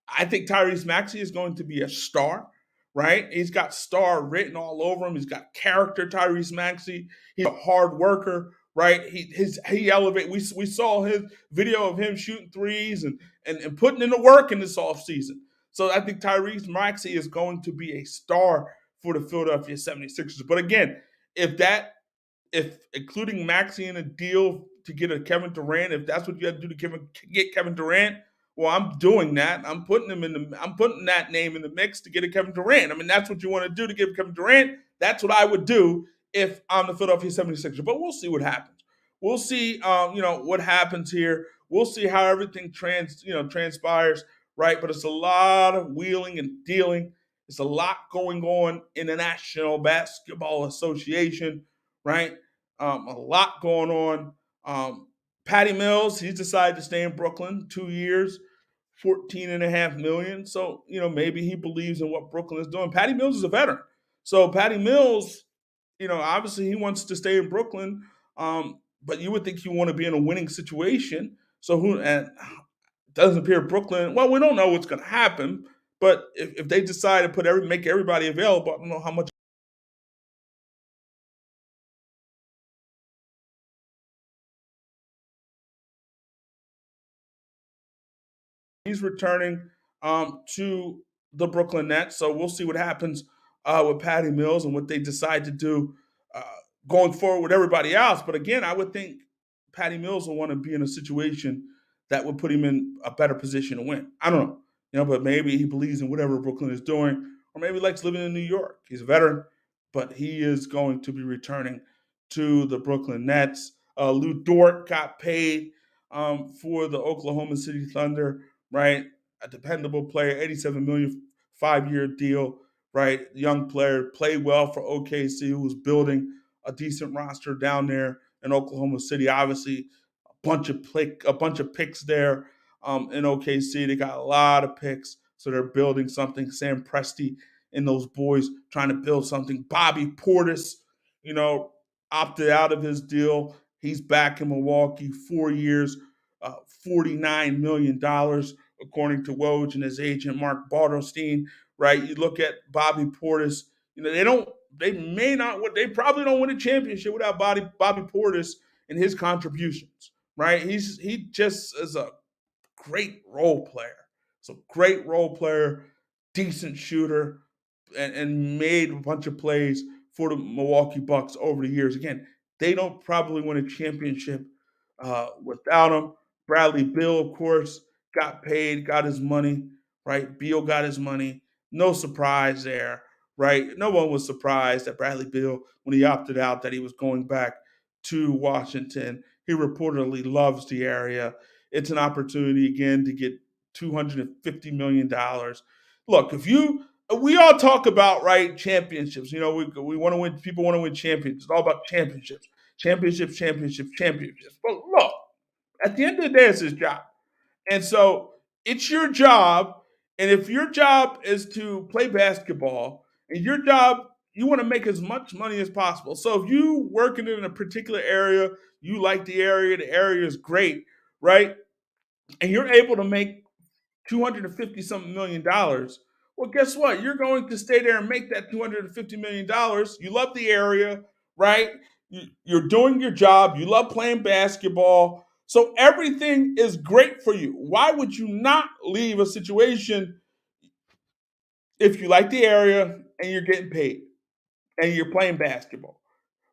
I think Tyrese Maxey is going to be a star, right? He's got star written all over him. He's got character, Tyrese Maxey. He's a hard worker, right? He elevate. We saw his video of him shooting threes and putting in the work in this offseason. So I think Tyrese Maxey is going to be a star for the Philadelphia 76ers. But again, if including Maxey in a deal to get a Kevin Durant, if that's what you have to do to get Kevin Durant, well, I'm doing that. I'm putting that name in the mix to get a Kevin Durant. That's what you want to do to get Kevin Durant. That's what I would do if I'm the Philadelphia 76ers. But we'll see what happens. We'll see what happens here. We'll see how everything transpires, right? But it's a lot of wheeling and dealing. It's a lot going on in the National Basketball Association, right? A lot going on. Patty Mills, he's decided to stay in Brooklyn 2 years, $14.5 million. So, maybe he believes in what Brooklyn is doing. Patty Mills is a veteran. So Patty Mills, obviously he wants to stay in Brooklyn. But you would think you want to be in a winning situation. So and it doesn't appear Brooklyn, well, we don't know what's going to happen. But if they decide to make everybody available, I don't know how much he's returning to the Brooklyn Nets. So we'll see what happens with Patty Mills and what they decide to do uh, going forward with everybody else. But again, I would think Patty Mills will want to be in a situation that would put him in a better position to win. I don't know, but maybe he believes in whatever Brooklyn is doing, or maybe he likes living in New York. He's a veteran. but he is going to be returning to the Brooklyn Nets. Lou Dort got paid for the Oklahoma City Thunder, right? A dependable player, 87 million, 5-year deal, right? Young player, played well for OKC, who was building a decent roster down there in Oklahoma City. Obviously, a bunch of picks there in OKC. They got a lot of picks, so they're building something. Sam Presti and those boys trying to build something. Bobby Portis, you know, opted out of his deal. He's back in Milwaukee, 4 years, $49 million, according to Woj and his agent Mark Bartelstein. Right? You look at Bobby Portis. You know, they may not. They probably don't win a championship without Bobby Portis and his contributions. Right? He just is a great role player. So great role player, decent shooter, and made a bunch of plays for the Milwaukee Bucks over the years. Again, they don't probably win a championship without him. Bradley Beal, of course, got paid, got his money, right? Beal got his money. No surprise there, right? No one was surprised that Bradley Beal, when he opted out, that he was going back to Washington. He reportedly loves the area. It's an opportunity again to get $250 million. Look, if you we all talk about right championships. You know, we want to win. People want to win championships. It's all about championships, championships. But look, at the end of the day, it's his job, and so it's your job. And if your job is to play basketball, and your job you want to make as much money as possible. So if you working in a particular area, you like the area is great, right? And you're able to make 250 something $1 million. Well, guess what? You're going to stay there and make that $250 million. You love the area, right? You're doing your job. You love playing basketball. So everything is great for you. Why would you not leave a situation if you like the area and you're getting paid and you're playing basketball?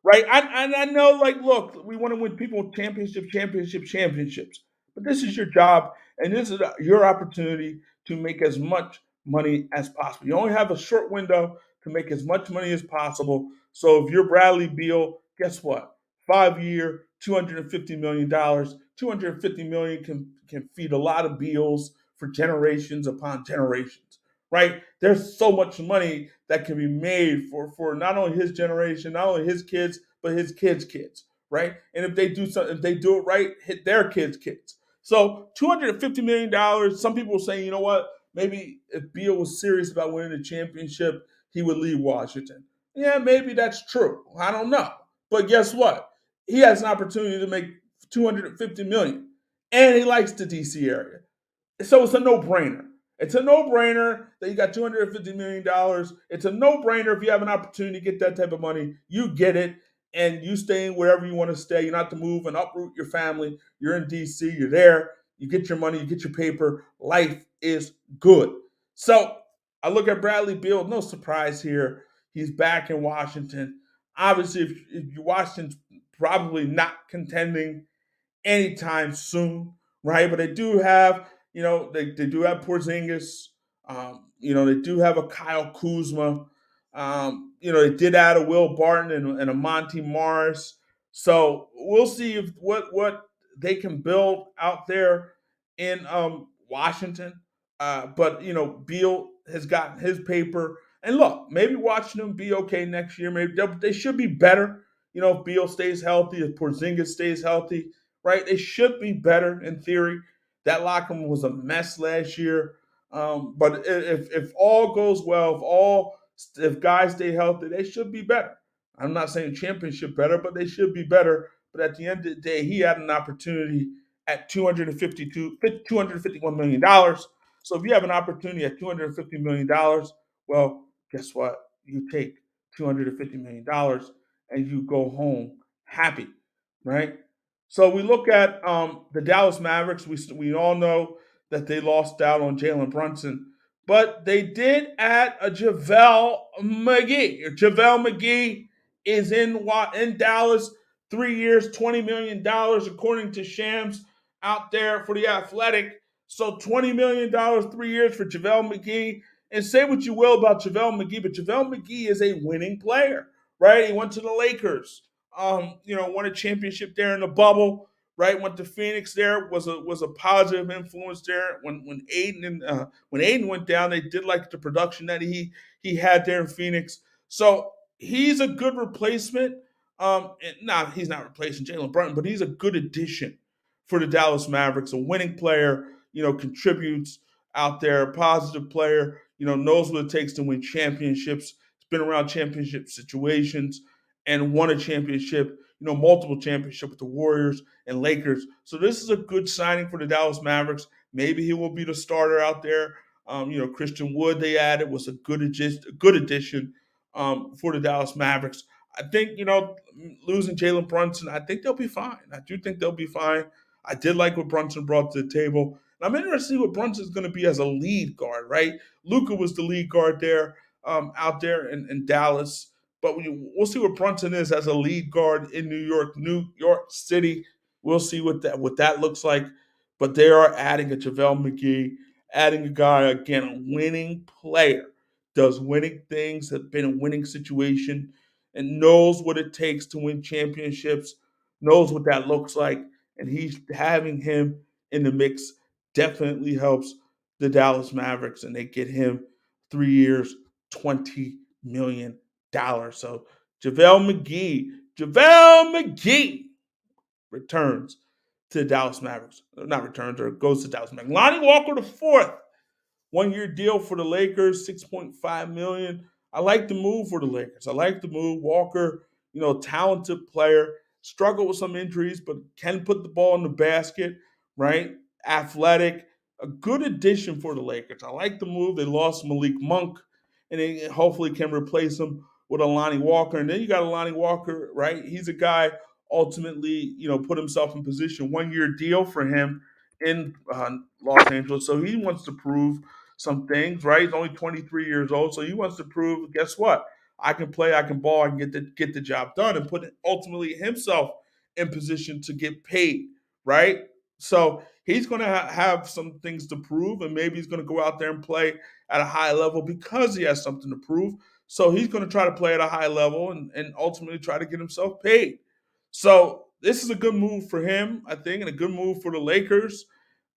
Right? I know, like, look, we want to win people championships. But this is your job, and this is your opportunity to make as much money as possible. You only have a short window to make as much money as possible. So if you're Bradley Beal, guess what? 5-year, $250 million. 250 million can feed a lot of Beals for generations upon generations, right? There's so much money that can be made for not only his generation, not only his kids, but his kids, right? And if they do something, if they do it right, hit their kids. So $250 million. Some people say, you know what? Maybe if Beal was serious about winning the championship, he would leave Washington. Yeah, maybe that's true. I don't know. But guess what? He has an opportunity to make 250 million, and he likes the DC area. So it's a no-brainer. It's a no-brainer that you got $250 million. It's a no-brainer if you have an opportunity to get that type of money, you get it, and you stay in wherever you want to stay. You don't have to move and uproot your family. You're in DC. You're there. You get your money. You get your paper. Life is good. So I look at Bradley Beal. No surprise here. He's back in Washington. Obviously, if Washington's probably not contending anytime soon, right? But they do have, they do have Porzingis. They do have a Kyle Kuzma. They did add a Will Barton and a Monty Morris. So we'll see if what they can build out there in Washington. But Beal has gotten his paper, and look, maybe watching them be okay next year. Maybe they should be better. If Beal stays healthy, if Porzingis stays healthy, right? They should be better in theory. That locker room was a mess last year. But if all goes well, if guys stay healthy, they should be better. I'm not saying championship better, but they should be better. But at the end of the day, he had an opportunity at $251 million. So if you have an opportunity at $250 million, well, guess what? You take $250 million and you go home happy, right? So we look at the Dallas Mavericks. We all know that they lost out on Jalen Brunson, but they did add a JaVale McGee. JaVale McGee is in Dallas, 3 years, $20 million, according to Shams out there for the Athletic. So $20 million, 3 years for JaVale McGee. And say what you will about JaVale McGee, but JaVale McGee is a winning player, right? He went to the Lakers, won a championship there in the bubble, right? Went to Phoenix there, was a positive influence there. When Aiden went down, they did like the production that he had there in Phoenix. So he's a good replacement. He's not replacing Jalen Brunson, but he's a good addition for the Dallas Mavericks. A winning player, contributes out there, a positive player, knows what it takes to win championships. He's been around championship situations and won a championship, multiple championship with the Warriors and Lakers. So this is a good signing for the Dallas Mavericks. Maybe he will be the starter out there. Christian Wood they added was a good addition for the Dallas Mavericks. I think, losing Jalen Brunson, I think they'll be fine. I do think they'll be fine. I did like what Brunson brought to the table. And I'm interested to see what Brunson's going to be as a lead guard, right? Luka was the lead guard there, out there in Dallas. But we'll see what Brunson is as a lead guard in New York City. We'll see what that looks like. But they are adding a JaVale McGee, adding a guy, again, a winning player, does winning things, has been a winning situation, and knows what it takes to win championships, knows what that looks like. And he's having him in the mix definitely helps the Dallas Mavericks, and they get him 3 years, $20 million. So JaVale McGee returns to the Dallas Mavericks. Not returns, or goes to Dallas Mavericks. Lonnie Walker the fourth, 1 year deal for the Lakers, 6.5 million. I like the move for the Lakers. I like the move. Walker, talented player, struggled with some injuries, but can put the ball in the basket, right? Athletic, a good addition for the Lakers. I like the move. They lost Malik Monk, and they hopefully can replace him with a Lonnie Walker. And then you got a Lonnie Walker, right? He's a guy ultimately, put himself in position. 1 year deal for him in Los Angeles. So he wants to prove some things, right? He's only 23 years old, so he wants to prove, guess what? I can play, I can ball, I can get the job done, and put ultimately himself in position to get paid, right? So he's going to have some things to prove, and maybe he's going to go out there and play at a high level because he has something to prove. So he's going to try to play at a high level and ultimately try to get himself paid. So this is a good move for him, I think, and a good move for the Lakers,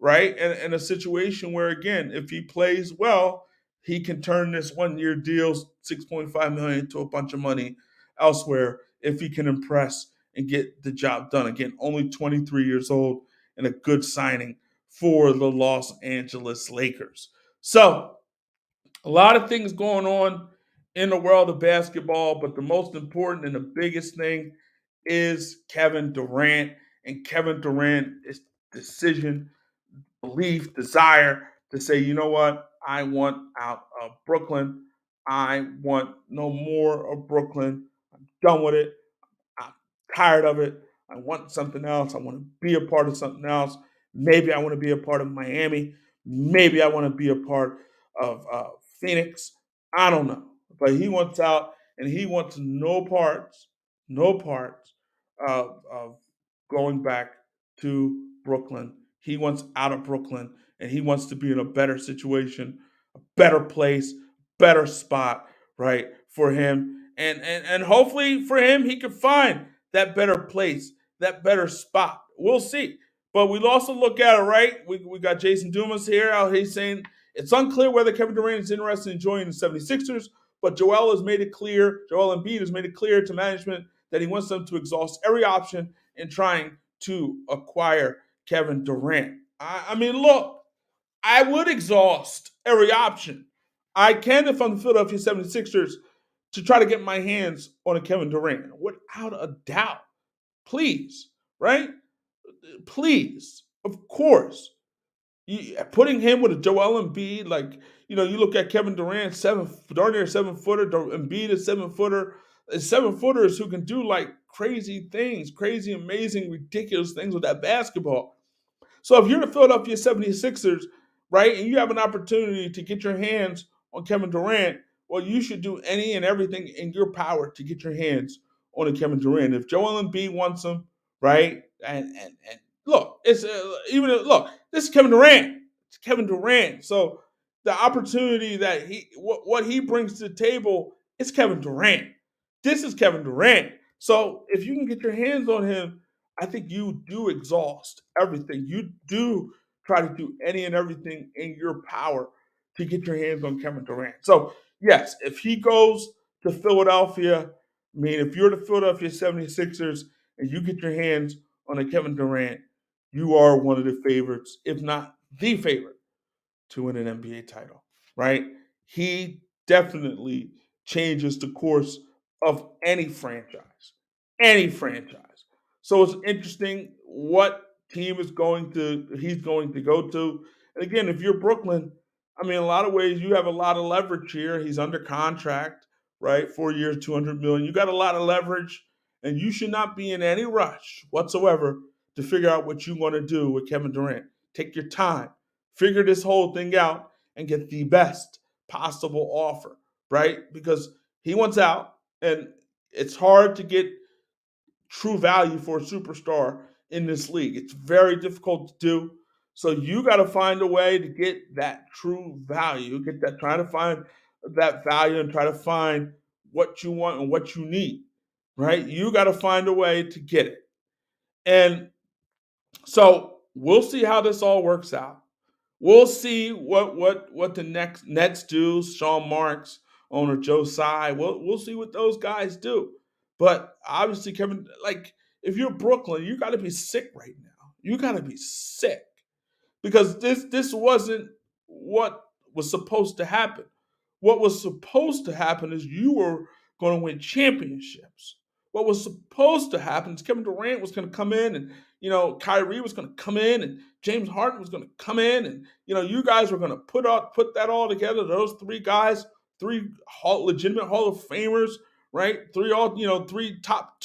right? And a situation where, again, if he plays well, he can turn this 1 year deal, 6.5 million, to a bunch of money elsewhere if he can impress and get the job done. Again, only 23 years old, and a good signing for the Los Angeles Lakers. So a lot of things going on in the world of basketball, but the most important and the biggest thing is Kevin Durant, and Kevin Durant is decision, belief, desire to say, you know what, I want out of Brooklyn. I want no more of Brooklyn. I'm done with it. I'm tired of it. I want something else. I want to be a part of something else. Maybe I want to be a part of Miami. Maybe I want to be a part of Phoenix. I don't know. But he wants out, and he wants no parts of going back to Brooklyn. He wants out of Brooklyn, and he wants to be in a better situation, a better place, better spot, right, for him. And hopefully for him, he can find that better place, that better spot. We'll see. But we'll also look at it, right? We got Jason Dumas here out. He's saying it's unclear whether Kevin Durant is interested in joining the 76ers, but Joel Embiid has made it clear to management that he wants them to exhaust every option in trying to acquire Kevin Durant. I mean, look, I would exhaust every option I can if I'm the Philadelphia 76ers to try to get my hands on a Kevin Durant, without a doubt. Please, right? Please, of course. Putting him with a Joel Embiid, like, you look at Kevin Durant, darn near 7 footer, Embiid is 7 footer, seven footers who can do like crazy things, crazy, amazing, ridiculous things with that basketball. So if you're the Philadelphia 76ers, right, and you have an opportunity to get your hands on Kevin Durant, well, you should do any and everything in your power to get your hands on a Kevin Durant. If Joel Embiid wants him, right, and look, it's even look, this is Kevin Durant. It's Kevin Durant. So the opportunity that what he brings to the table is Kevin Durant. This is Kevin Durant. So if you can get your hands on him, I think you do exhaust everything. You do try to do any and everything in your power to get your hands on Kevin Durant. So yes, if he goes to Philadelphia, I mean, if you're the Philadelphia 76ers and you get your hands on a Kevin Durant, you are one of the favorites, if not the favorite, to win an NBA title, right? He definitely changes the course of any franchise, any franchise. So it's interesting what team is going to he's going to go to. And again, if you're Brooklyn, I mean, in a lot of ways, you have a lot of leverage here. He's under contract, right? 4 years, 200 million. You got a lot of leverage, and you should not be in any rush whatsoever to figure out what you want to do with Kevin Durant. Take your time, figure this whole thing out, and get the best possible offer, right? Because he wants out, and it's hard to get true value for a superstar in this league. It's very difficult to do. So you got to find a way to get that true value, get that, try to find that value and try to find what you want and what you need, right? You got to find a way to get it. And so we'll see how this all works out. We'll see what the next Nets do. Sean Marks, owner Joe Tsai. We'll see what those guys do. But obviously, Kevin, like if you're Brooklyn, you got to be sick right now. You got to be sick because this wasn't what was supposed to happen. What was supposed to happen is you were going to win championships. What was supposed to happen is Kevin Durant was going to come in and, Kyrie was going to come in and James Harden was going to come in and, you guys were going to put that all together. Those three guys, legitimate Hall of Famers, right? Three top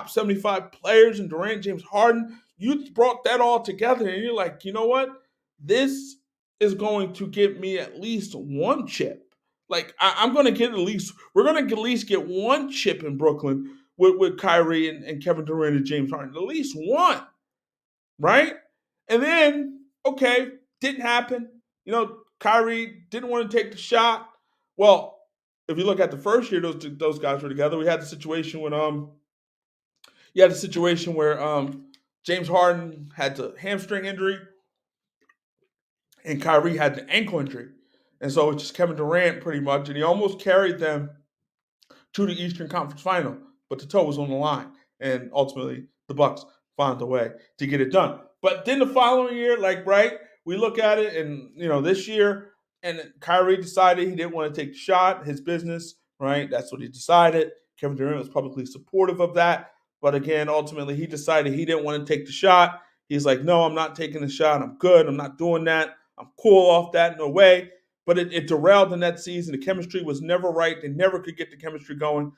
75 players and Durant, James Harden. You brought that all together and you're like, you know what? This is going to get me at least one chip. Like I'm going to get we're going to at least get one chip in Brooklyn with Kyrie and Kevin Durant and James Harden, at least one, right? And then, okay, didn't happen. Kyrie didn't want to take the shot. Well, if you look at the first year those guys were together, we had the situation when James Harden had the hamstring injury and Kyrie had the ankle injury. And so it's just Kevin Durant pretty much, and he almost carried them to the Eastern Conference Final, but the toe was on the line, and ultimately the Bucks found a way to get it done. But then the following year, we look at it, and this year, and Kyrie decided he didn't want to take the shot, his business, right? That's what he decided. Kevin Durant was publicly supportive of that, but again, ultimately he decided he didn't want to take the shot. He's like, no, I'm not taking the shot. I'm good. I'm not doing that. I'm cool off that. No way. But it derailed in that season. The chemistry was never right. They never could get the chemistry going.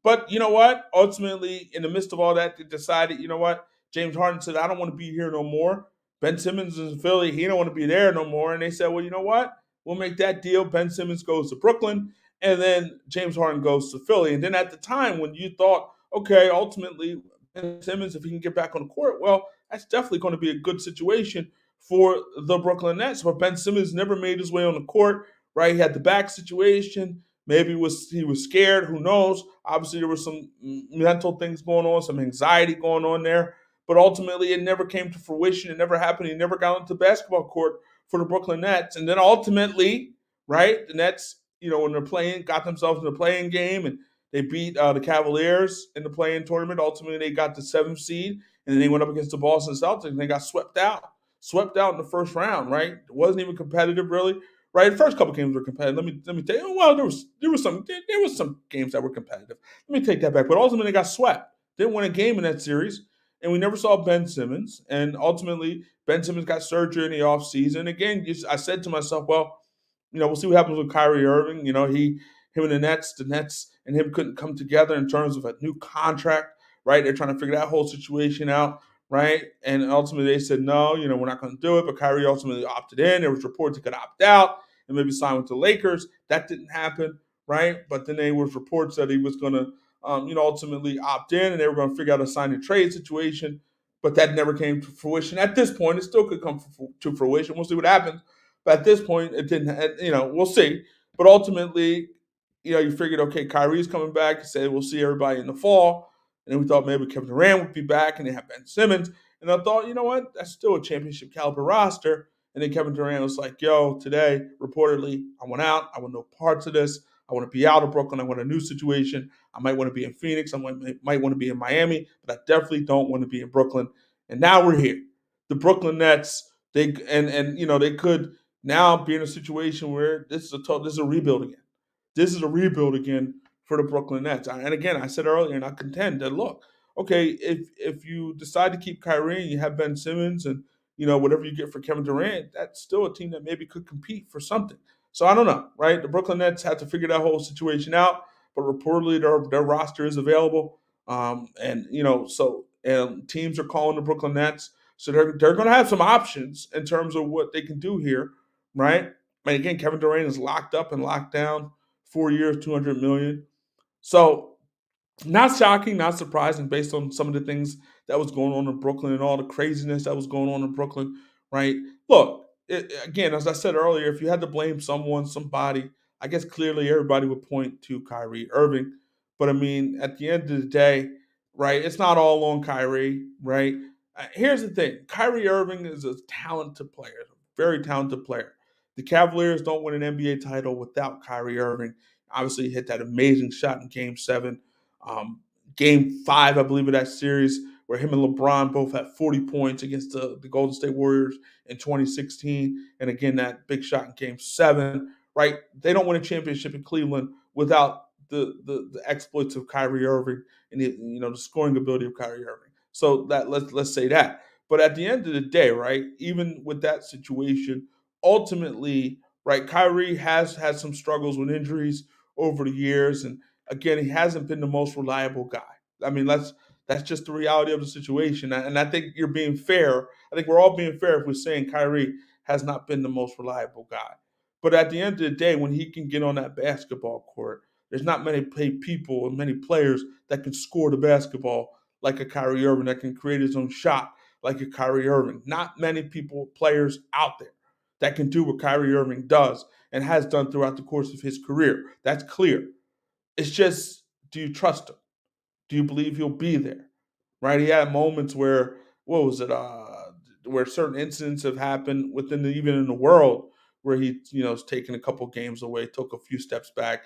But you know what? Ultimately, in the midst of all that, they decided, you know what? James Harden said, I don't want to be here no more. Ben Simmons is in Philly. He don't want to be there no more. And they said, well, you know what? We'll make that deal. Ben Simmons goes to Brooklyn, and then James Harden goes to Philly. And then at the time when you thought, okay, ultimately, Ben Simmons, if he can get back on the court, well, that's definitely going to be a good situation for the Brooklyn Nets. But Ben Simmons never made his way on the court, right? He had the back situation. Maybe he was scared. Who knows? Obviously, there were some mental things going on, some anxiety going on there. But ultimately, it never came to fruition. It never happened. He never got onto the basketball court for the Brooklyn Nets. And then ultimately, right, the Nets, when they're playing, got themselves in the playing game, and they beat the Cavaliers in the play-in tournament. Ultimately, they got the 7th seed, and then they went up against the Boston Celtics, and they got swept out in the first round, right? It wasn't even competitive, really, right? The first couple games were competitive. Let me tell you. Well, there was some games that were competitive. Let me take that back. But ultimately, they got swept. Didn't win a game in that series, and we never saw Ben Simmons. And ultimately, Ben Simmons got surgery in the offseason. Again, I said to myself, well, we'll see what happens with Kyrie Irving. Him and the Nets and him couldn't come together in terms of a new contract, right? They're trying to figure that whole situation out, right? And ultimately they said, no, we're not going to do it. But Kyrie ultimately opted in. There was reports he could opt out and maybe sign with the Lakers. That didn't happen, right? But then there was reports that he was going to, ultimately opt in and they were going to figure out a sign and trade situation. But that never came to fruition. At this point, it still could come to fruition. We'll see what happens. But at this point, it didn't. We'll see. But ultimately, you figured, okay, Kyrie's coming back. You said we'll see everybody in the fall, and then we thought maybe Kevin Durant would be back, and they have Ben Simmons. And I thought, you know what, that's still a championship caliber roster. And then Kevin Durant was like, yo, today, reportedly, I want out. I want no parts of this. I want to be out of Brooklyn. I want a new situation. I might want to be in Phoenix. I might want to be in Miami, but I definitely don't want to be in Brooklyn. And now we're here. The Brooklyn Nets, they could now be in a situation where this is a rebuild again. This is a rebuild again for the Brooklyn Nets. And again, I said earlier, and I contend that look, okay, if you decide to keep Kyrie and you have Ben Simmons and whatever you get for Kevin Durant, that's still a team that maybe could compete for something. So I don't know, right? The Brooklyn Nets have to figure that whole situation out, but reportedly their roster is available, and teams are calling the Brooklyn Nets, so they're going to have some options in terms of what they can do here, right? And again, Kevin Durant is locked up and locked down, 4 years, 200 million. So not shocking, not surprising, based on some of the things that was going on in Brooklyn and all the craziness that was going on in Brooklyn, right? Look, again, as I said earlier, if you had to blame someone, somebody, I guess clearly everybody would point to Kyrie Irving. But I mean, at the end of the day, right, it's not all on Kyrie, right? Here's the thing: Kyrie Irving is a talented player, a very talented player. The Cavaliers don't win an NBA title without Kyrie Irving. Obviously, he hit that amazing shot in Game 7. um, Game 5, I believe, of that series, where him and LeBron both had 40 points against the Golden State Warriors in 2016. And again, that big shot in Game 7, right? They don't win a championship in Cleveland without the exploits of Kyrie Irving and the scoring ability of Kyrie Irving. So that let's say that. But at the end of the day, right, even with that situation, ultimately, right, Kyrie has had some struggles with injuries over the years, and again, he hasn't been the most reliable guy. I mean, that's just the reality of the situation. And I think you're being fair. I think we're all being fair if we're saying Kyrie has not been the most reliable guy. But at the end of the day, when he can get on that basketball court, there's not many people and many players that can score the basketball like a Kyrie Irving, that can create his own shot like a Kyrie Irving. Not many players out there that can do what Kyrie Irving does and has done throughout the course of his career. That's clear. It's just, do you trust him? Do you believe he'll be there? Right? He had moments where, what was it? Where certain incidents have happened even in the world, where he's taken a couple games away, took a few steps back.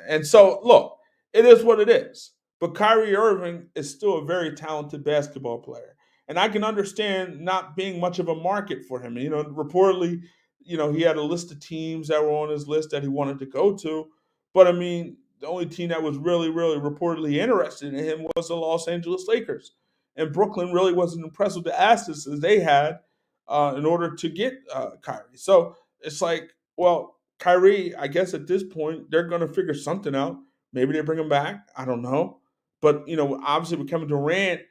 And so, look, it is what it is. But Kyrie Irving is still a very talented basketball player. And I can understand not being much of a market for him. Reportedly, he had a list of teams that were on his list that he wanted to go to. But I mean, the only team that was really, really reportedly interested in him was the Los Angeles Lakers. And Brooklyn really wasn't impressed with the assets that they had in order to get Kyrie. So it's like, well, Kyrie, I guess at this point, they're going to figure something out. Maybe they bring him back. I don't know. But, obviously with Kevin Durant,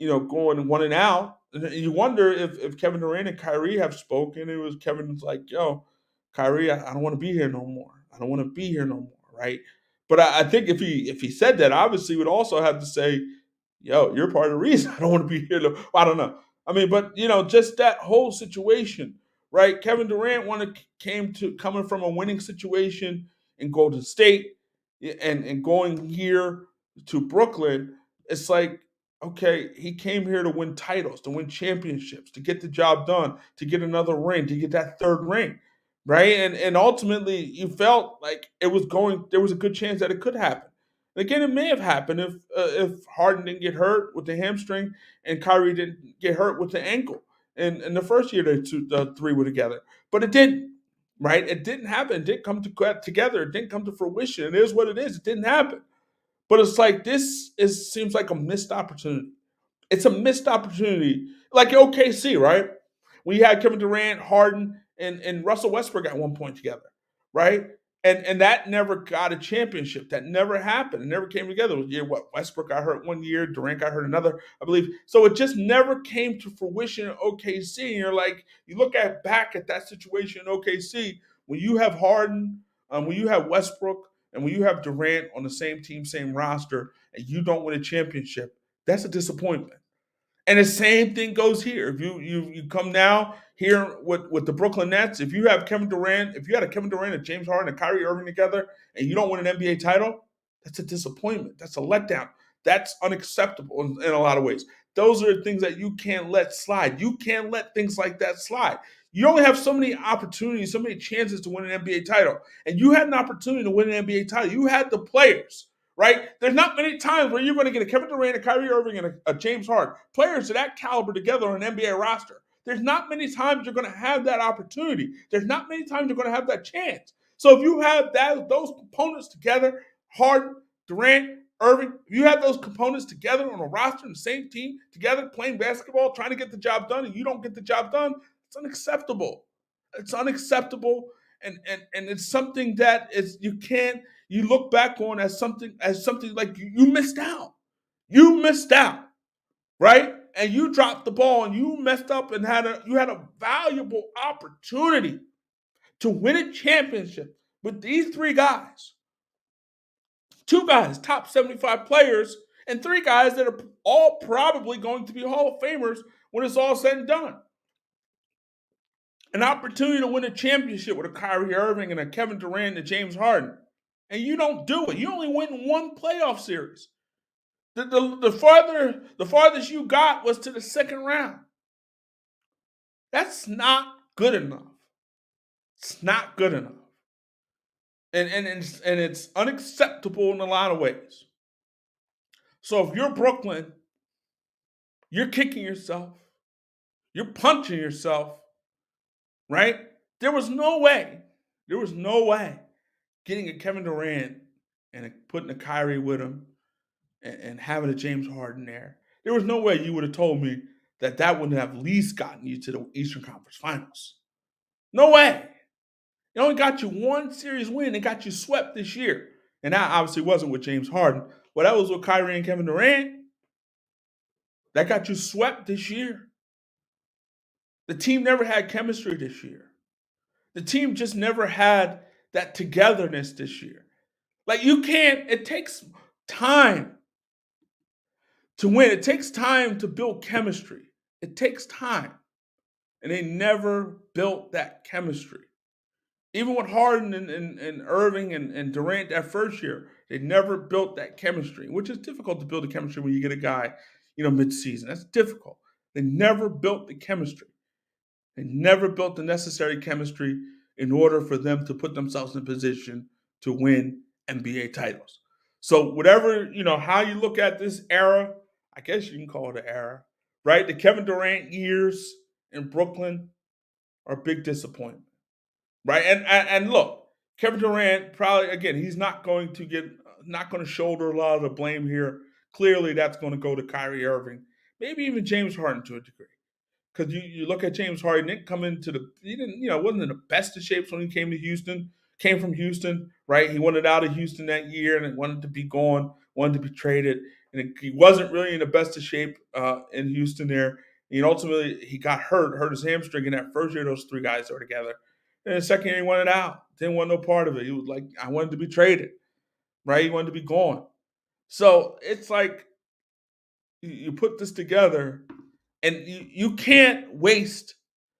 going one and out. And you wonder if Kevin Durant and Kyrie have spoken. It was Kevin's like, yo, Kyrie, I don't want to be here no more. I don't want to be here no more, right? But I think if he said that, obviously, he would also have to say, yo, you're part of the reason I don't want to be here. I don't know. I mean, but just that whole situation, right? Kevin Durant coming from a winning situation in Golden State and going here to Brooklyn. It's like, okay, he came here to win titles, to win championships, to get the job done, to get another ring, to get that third ring, right? And ultimately, you felt like there was a good chance that it could happen. And again, it may have happened if Harden didn't get hurt with the hamstring and Kyrie didn't get hurt with the ankle in the first year the three were together, but it didn't. Right? It didn't happen. It didn't come together. It didn't come to fruition. It is what it is. It didn't happen. But it's like seems like a missed opportunity. It's a missed opportunity. Like OKC, right? We had Kevin Durant, Harden, and Russell Westbrook at one point together, right? And that never got a championship. That never happened. It never came together. It was Westbrook got hurt one year, Durant got hurt another, I believe. So it just never came to fruition in OKC. And you're like, you look back at that situation in OKC, when you have Harden, when you have Westbrook, and when you have Durant on the same team, same roster, and you don't win a championship, that's a disappointment. And the same thing goes here. If you come now here with the Brooklyn Nets, if you have Kevin Durant, if you had a Kevin Durant and James Harden and Kyrie Irving together, and you don't win an NBA title, that's a disappointment. That's a letdown. That's unacceptable in a lot of ways. Those are things that you can't let slide. You can't let things like that slide. You only have so many opportunities, so many chances to win an NBA title. And you had an opportunity to win an NBA title. You had the players, right? There's not many times where you're going to get a Kevin Durant, a Kyrie Irving, and a James Harden, players of that caliber together on an NBA roster. There's not many times you're going to have that opportunity. There's not many times you're going to have that chance. So if you have those components together, Harden, Durant, Irving, if you have those components together on a roster in the same team, together playing basketball, trying to get the job done, and you don't get the job done, it's unacceptable. It's unacceptable, and it's something that is you look back on as something like you missed out. You missed out, right? And you dropped the ball and you messed up and you had a valuable opportunity to win a championship with these three guys. Two guys, top 75 players, and three guys that are all probably going to be Hall of Famers when it's all said and done. An opportunity to win a championship with a Kyrie Irving and a Kevin Durant and a James Harden. And you don't do it. You only win one playoff series. The farthest you got was to the second round. That's not good enough. It's not good enough. And it's unacceptable in a lot of ways. So if you're Brooklyn, you're kicking yourself, you're punching yourself, right? There was no way getting a Kevin Durant and putting a Kyrie with him and having a James Harden there. There was no way you would have told me that wouldn't have at least gotten you to the Eastern Conference Finals. No way. It only got you one series win. It got you swept this year. And that obviously wasn't with James Harden. But that was with Kyrie and Kevin Durant. That got you swept this year. The team never had chemistry this year. The team just never had that togetherness this year. Like it takes time to win. It takes time to build chemistry. It takes time. And they never built that chemistry. Even with Harden and Irving and Durant that first year, they never built that chemistry, which is difficult to build a chemistry when you get a guy, mid-season. That's difficult. They never built the chemistry. They never built the necessary chemistry in order for them to put themselves in a position to win NBA titles. So whatever, how you look at this era, I guess you can call it an era, right? The Kevin Durant years in Brooklyn are a big disappointment, right? And look, Kevin Durant probably, again, he's not going to shoulder a lot of the blame here. Clearly, that's going to go to Kyrie Irving, maybe even James Harden to a degree. Because you look at James Harden, didn't come he didn't, wasn't in the best of shapes when he came to Houston, came from Houston, right? He wanted out of Houston that year and wanted to be gone, wanted to be traded. And he wasn't really in the best of shape in Houston there. And ultimately, he got hurt his hamstring in that first year those three guys were together. And the second year, he wanted out. Didn't want no part of it. He was like, I wanted to be traded, right? He wanted to be gone. So it's like you put this together and you can't waste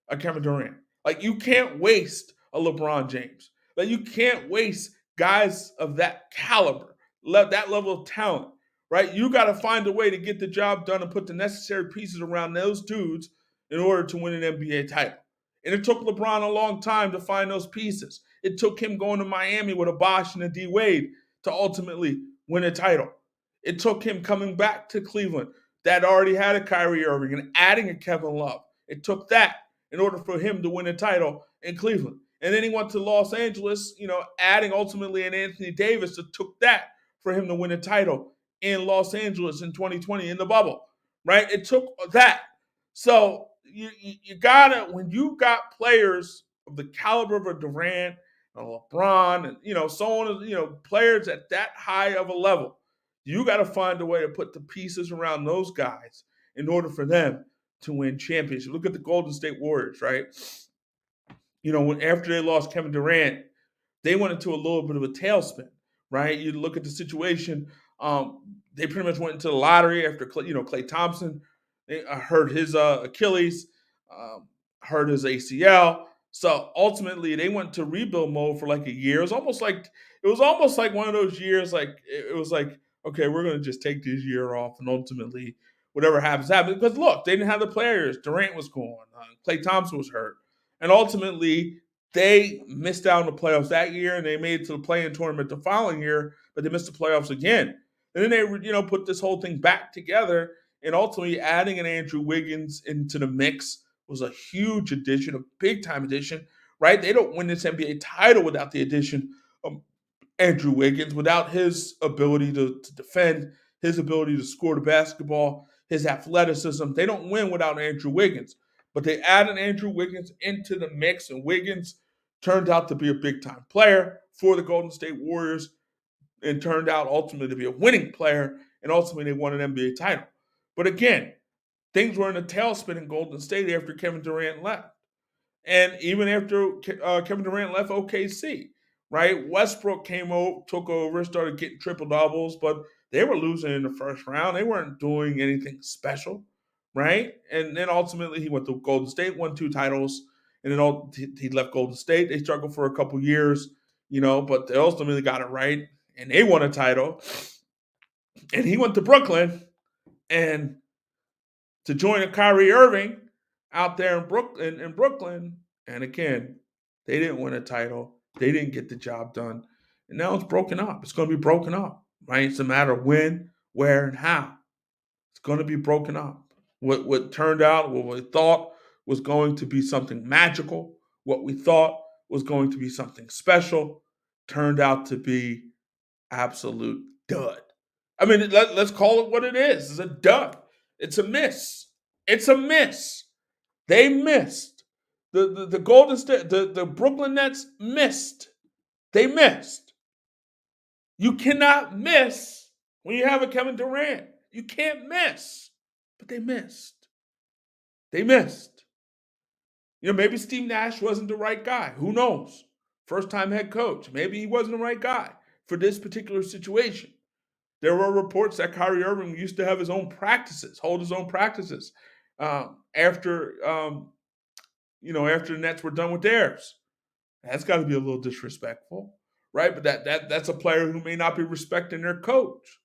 a Kevin Durant. Like you can't waste a LeBron James. Like you can't waste guys of that caliber, that level of talent, right? You got to find a way to get the job done and put the necessary pieces around those dudes in order to win an NBA title. And it took LeBron a long time to find those pieces. It took him going to Miami with a Bosh and a D Wade to ultimately win a title. It took him coming back to Cleveland that already had a Kyrie Irving and adding a Kevin Love. It took that in order for him to win a title in Cleveland. And then he went to Los Angeles, adding ultimately an Anthony Davis. It took that for him to win a title in Los Angeles in 2020 in the bubble, right? It took that. So you gotta, when you got players of the caliber of a Durant, a LeBron, and so on, players at that high of a level, you got to find a way to put the pieces around those guys in order for them to win championships. Look at the Golden State Warriors, right? After they lost Kevin Durant, they went into a little bit of a tailspin, right? You look at the situation. They pretty much went into the lottery after Klay Thompson hurt his Achilles, um, hurt his ACL. So ultimately, they went to rebuild mode for like a year. It was almost like one of those years. Like it was like, okay, we're going to just take this year off, and ultimately, whatever happens, happens. Because look, they didn't have the players. Durant was gone. Klay Thompson was hurt, and ultimately, they missed out on the playoffs that year, and they made it to the play-in tournament the following year, but they missed the playoffs again. And then they, put this whole thing back together, and ultimately adding an Andrew Wiggins into the mix was a huge addition, a big time addition, right? They don't win this NBA title without the addition of Andrew Wiggins, without his ability to defend, his ability to score the basketball, his athleticism. They don't win without Andrew Wiggins. But they added Andrew Wiggins into the mix, and Wiggins turned out to be a big time player for the Golden State Warriors and turned out ultimately to be a winning player, and ultimately they won an NBA title. But again, things were in a tailspin in Golden State after Kevin Durant left. And even after Kevin Durant left OKC, right? Westbrook came over, took over, started getting triple doubles, but they were losing in the first round. They weren't doing anything special, right? And then ultimately he went to Golden State, won 2 titles, and then he left Golden State. They struggled for a couple years, but they ultimately got it right, and they won a title. And he went to Brooklyn and to join a Kyrie Irving out there in Brooklyn. And again, they didn't win a title. They didn't get the job done. And now it's broken up. It's going to be broken up, right? It's a matter of when, where, and how. It's going to be broken up. What turned out, what we thought was going to be something magical, what we thought was going to be something special, turned out to be absolute dud. I mean, let's call it what it is. It's a dud. It's a miss. It's a miss. They missed. The Golden State, the Brooklyn Nets missed. They missed. You cannot miss when you have a Kevin Durant. You can't miss. But they missed. They missed. Maybe Steve Nash wasn't the right guy. Who knows? First time head coach. Maybe he wasn't the right guy for this particular situation. There were reports that Kyrie Irving used to have his own practices, hold his own practices after after the Nets were done with theirs. That's got to be a little disrespectful, right? But that's a player who may not be respecting their coach.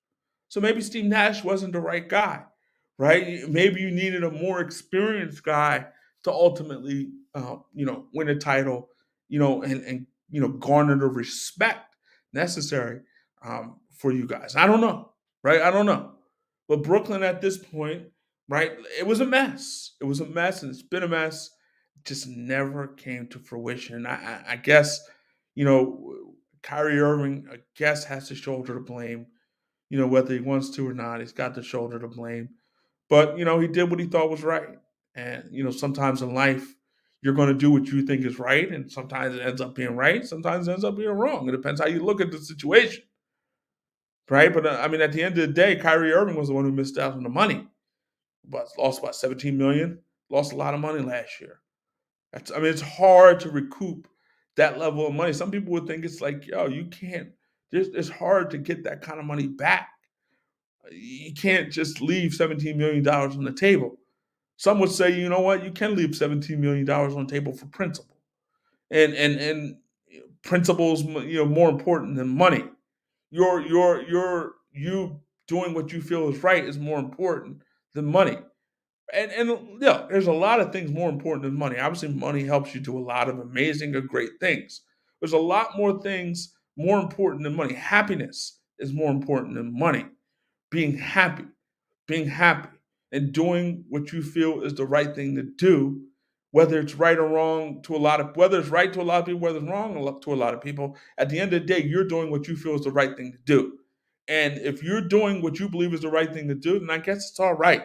So maybe Steve Nash wasn't the right guy, right? Maybe you needed a more experienced guy to ultimately, win a title, and garner the respect necessary for you guys. I don't know, right? I don't know. But Brooklyn at this point, right? It was a mess. It was a mess, and it's been a mess. It just never came to fruition. I guess, Kyrie Irving, I guess, has to shoulder the blame. Whether he wants to or not, he's got to shoulder the blame. But he did what he thought was right. And sometimes in life, you're going to do what you think is right, and sometimes it ends up being right. Sometimes it ends up being wrong. It depends how you look at the situation, right? But I mean, at the end of the day, Kyrie Irving was the one who missed out on the money. But lost about 17 million. Lost a lot of money last year. It's hard to recoup that level of money. Some people would think it's like, yo, you can't. It's hard to get that kind of money back. You can't just leave $17 million on the table. Some would say, you know what, you can leave $17 million on the table for principle, and principles, more important than money. You doing what you feel is right is more important than money. And there's a lot of things more important than money. Obviously, money helps you do a lot of amazing or great things. There's a lot more things more important than money. Happiness is more important than money. Being happy, being happy, and doing what you feel is the right thing to do, whether it's right or wrong to a lot of, whether it's right to a lot of people, whether it's wrong to a lot of people. At the end of the day, you're doing what you feel is the right thing to do. And if you're doing what you believe is the right thing to do, then I guess it's all right.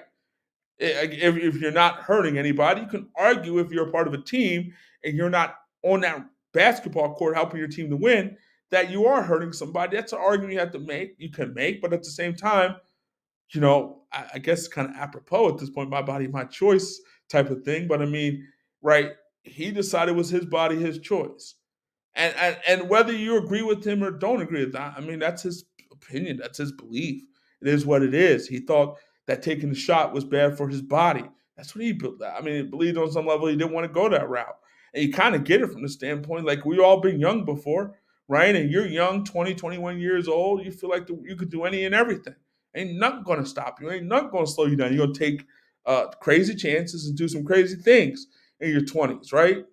If you're not hurting anybody, you can argue if you're a part of a team and you're not on that basketball court helping your team to win, that you are hurting somebody. That's an argument you have to make. You can make, but at the same time, I guess it's kind of apropos at this point, my body, my choice type of thing. But I mean, right? He decided it was his body, his choice, and whether you agree with him or don't agree with that, I mean, that's his opinion, that's his belief. It is what it is. He thought that taking the shot was bad for his body. That's what he built. I mean, he believed on some level he didn't want to go that route. And you kind of get it from the standpoint, like we've all been young before, right? And you're young, 20, 21 years old. You feel like you could do any and everything. Ain't nothing going to stop you. Ain't nothing going to slow you down. You're going to take crazy chances and do some crazy things in your 20s, right?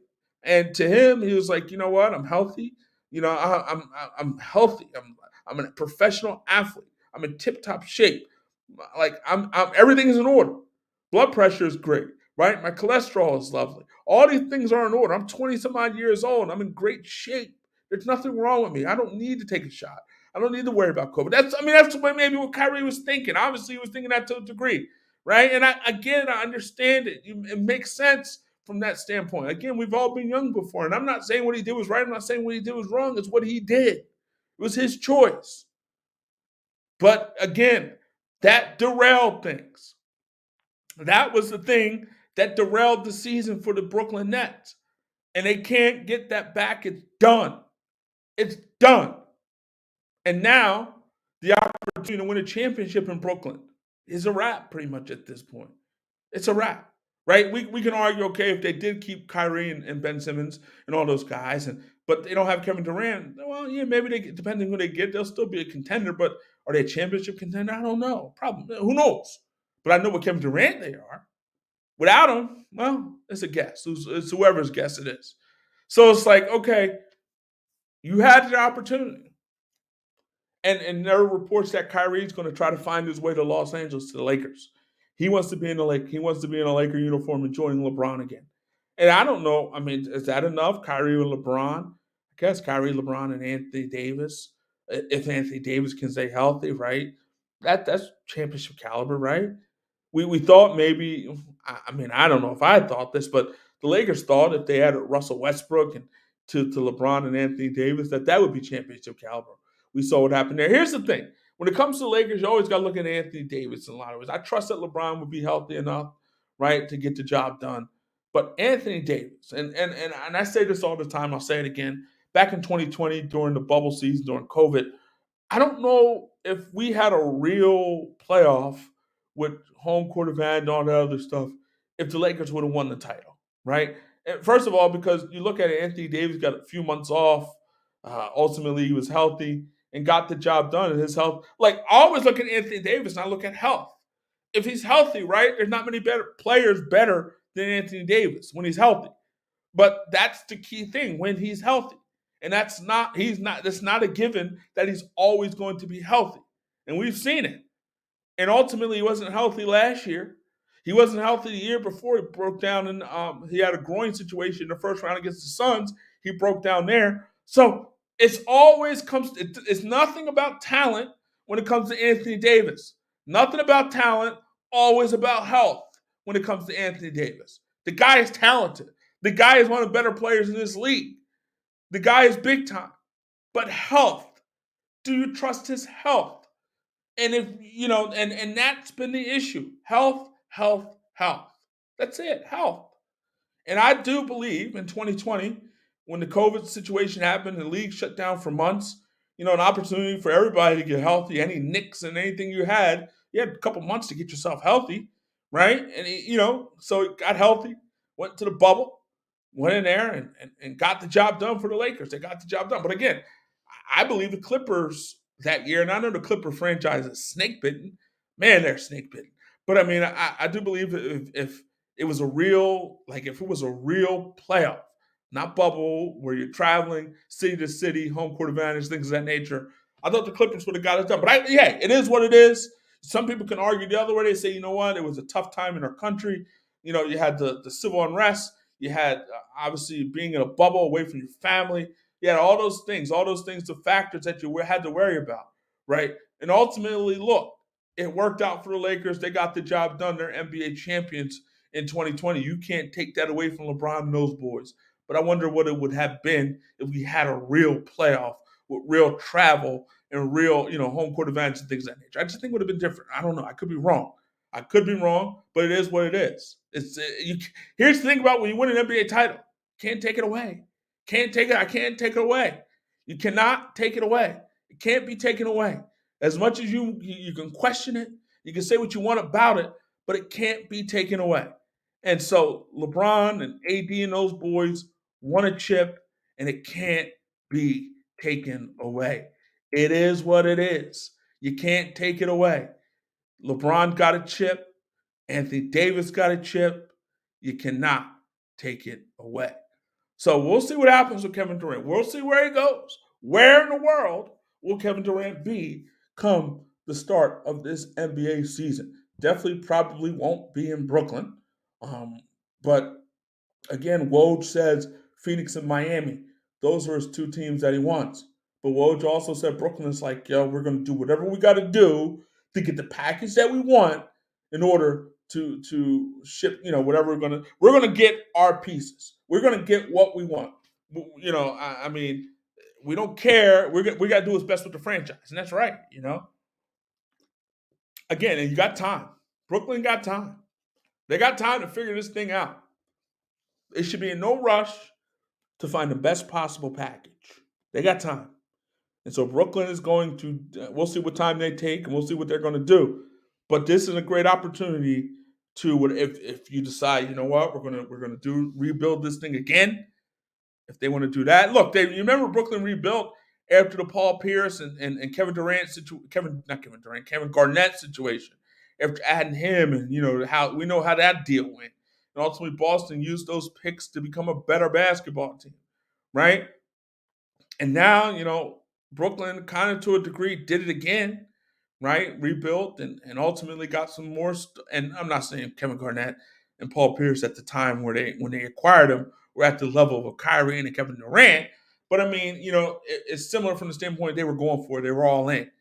And to him, he was like, you know what? I'm healthy. I'm healthy. I'm a professional athlete. I'm in tip top shape. Like I'm everything is in order. Blood pressure is great, right? My cholesterol is lovely. All these things are in order. I'm 20 some odd years old. I'm in great shape. There's nothing wrong with me. I don't need to take a shot. I don't need to worry about COVID. That's what maybe what Kyrie was thinking. Obviously, he was thinking that to a degree, right? And I understand it. It makes sense from that standpoint. Again, we've all been young before, and I'm not saying what he did was right. I'm not saying what he did was wrong. It's what he did. It was his choice. But again, that derailed things. That was the thing that derailed the season for the Brooklyn Nets. And they can't get that back. It's done. It's done. And now the opportunity to win a championship in Brooklyn is a wrap pretty much at this point. It's a wrap, right? We can argue, okay, if they did keep Kyrie and Ben Simmons and all those guys, but they don't have Kevin Durant, well, yeah, maybe depending who they get, they'll still be a contender, but are they a championship contender? I don't know. Probably. Who knows? But I know what Kevin Durant they are. Without him, well, it's a guess. It's whoever's guess it is. So it's like, okay, you had the opportunity. And there are reports that Kyrie's going to try to find his way to Los Angeles to the Lakers. He wants to be in the Lake. He wants to be in a Laker uniform and join LeBron again. And I don't know. I mean, is that enough? Kyrie and LeBron? I guess Kyrie, LeBron, and Anthony Davis. If Anthony Davis can stay healthy, right? That's championship caliber, right? We thought maybe. I mean, I don't know if I thought this, but the Lakers thought if they had Russell Westbrook and to LeBron and Anthony Davis that would be championship caliber. We saw what happened there. Here's the thing. When it comes to the Lakers, you always got to look at Anthony Davis in a lot of ways. I trust that LeBron would be healthy enough, right, to get the job done. But Anthony Davis, and I say this all the time, I'll say it again. Back in 2020, during the bubble season, during COVID, I don't know if we had a real playoff with home court advantage and all that other stuff if the Lakers would have won the title, right? And first of all, because you look at it, Anthony Davis got a few months off. Ultimately, he was healthy and got the job done. And his health, like I always look at Anthony Davis and I look at health. If he's healthy, right, there's not many better players better than Anthony Davis when he's healthy. But that's the key thing when he's healthy. And that's not a given that he's always going to be healthy. And we've seen it. And ultimately, he wasn't healthy last year. He wasn't healthy the year before. He broke down and he had a groin situation in the first round against the Suns. He broke down there. So it's nothing about talent when it comes to Anthony Davis. Nothing about talent, always about health when it comes to Anthony Davis. The guy is talented. The guy is one of the better players in this league. The guy is big time. But health. Do you trust his health? And if and that's been the issue. Health, health, health. That's it. Health. And I do believe in 2020, when the COVID situation happened and the league shut down for months, an opportunity for everybody to get healthy. Any nicks and anything you had a couple months to get yourself healthy, right? And so it got healthy, went to the bubble, went in there and got the job done for the Lakers. They got the job done. But again, I believe the Clippers that year, and I know the Clipper franchise is snake bitten. Man, they're snake bitten. But I mean, I do believe if it was if it was a real playoff, not bubble where you're traveling city to city, home court advantage, things of that nature, I thought the Clippers would have got it done. But it is what it is. Some people can argue the other way. They say, you know what, it was a tough time in our country. You had the civil unrest. You had obviously being in a bubble away from your family. You had all those things, the factors that you had to worry about, right? And ultimately, look, it worked out for the Lakers. They got the job done. They're NBA champions in 2020. You can't take that away from LeBron and those boys. But I wonder what it would have been if we had a real playoff with real travel and real, home court advantage and things of that nature. I just think it would have been different. I don't know. I could be wrong. But it is what it is. Here's the thing about when you win an NBA title, can't take it away. Can't take it. I can't take it away. You cannot take it away. It can't be taken away. As much as you can question it, You can say what you want about it, but it can't be taken away. And so LeBron and AD and those boys want a chip, and it can't be taken away. It is what it is. You can't take it away. LeBron got a chip. Anthony Davis got a chip. You cannot take it away. So we'll see what happens with Kevin Durant. We'll see where he goes. Where in the world will Kevin Durant be come the start of this NBA season? Definitely, probably won't be in Brooklyn. Um, but again, Woj says Phoenix and Miami. Those are his two teams that he wants. But Woj also said Brooklyn is like, yo, we're going to do whatever we got to do to get the package that we want in order to ship, whatever we're gonna get our pieces. We're gonna get what we want. I mean, we don't care. We got to do what's best with the franchise, and that's right. Again, and you got time. Brooklyn got time. They got time to figure this thing out. They should be in no rush to find the best possible package. They got time. And so Brooklyn is going to, we'll see what time they take and we'll see what they're going to do. But this is a great opportunity to, if you decide, you know what, we're going to rebuild this thing again. If they want to do that, look, you remember Brooklyn rebuilt after the Paul Pierce and Kevin Durant Kevin Garnett situation. After adding him, and how we know how that deal went, and ultimately Boston used those picks to become a better basketball team, right? And now, Brooklyn kind of to a degree did it again, right? Rebuilt and ultimately got some more. And I'm not saying Kevin Garnett and Paul Pierce at the time when they acquired him were at the level of a Kyrie and Kevin Durant. But I mean, it's similar from the standpoint they were going for. They were all in.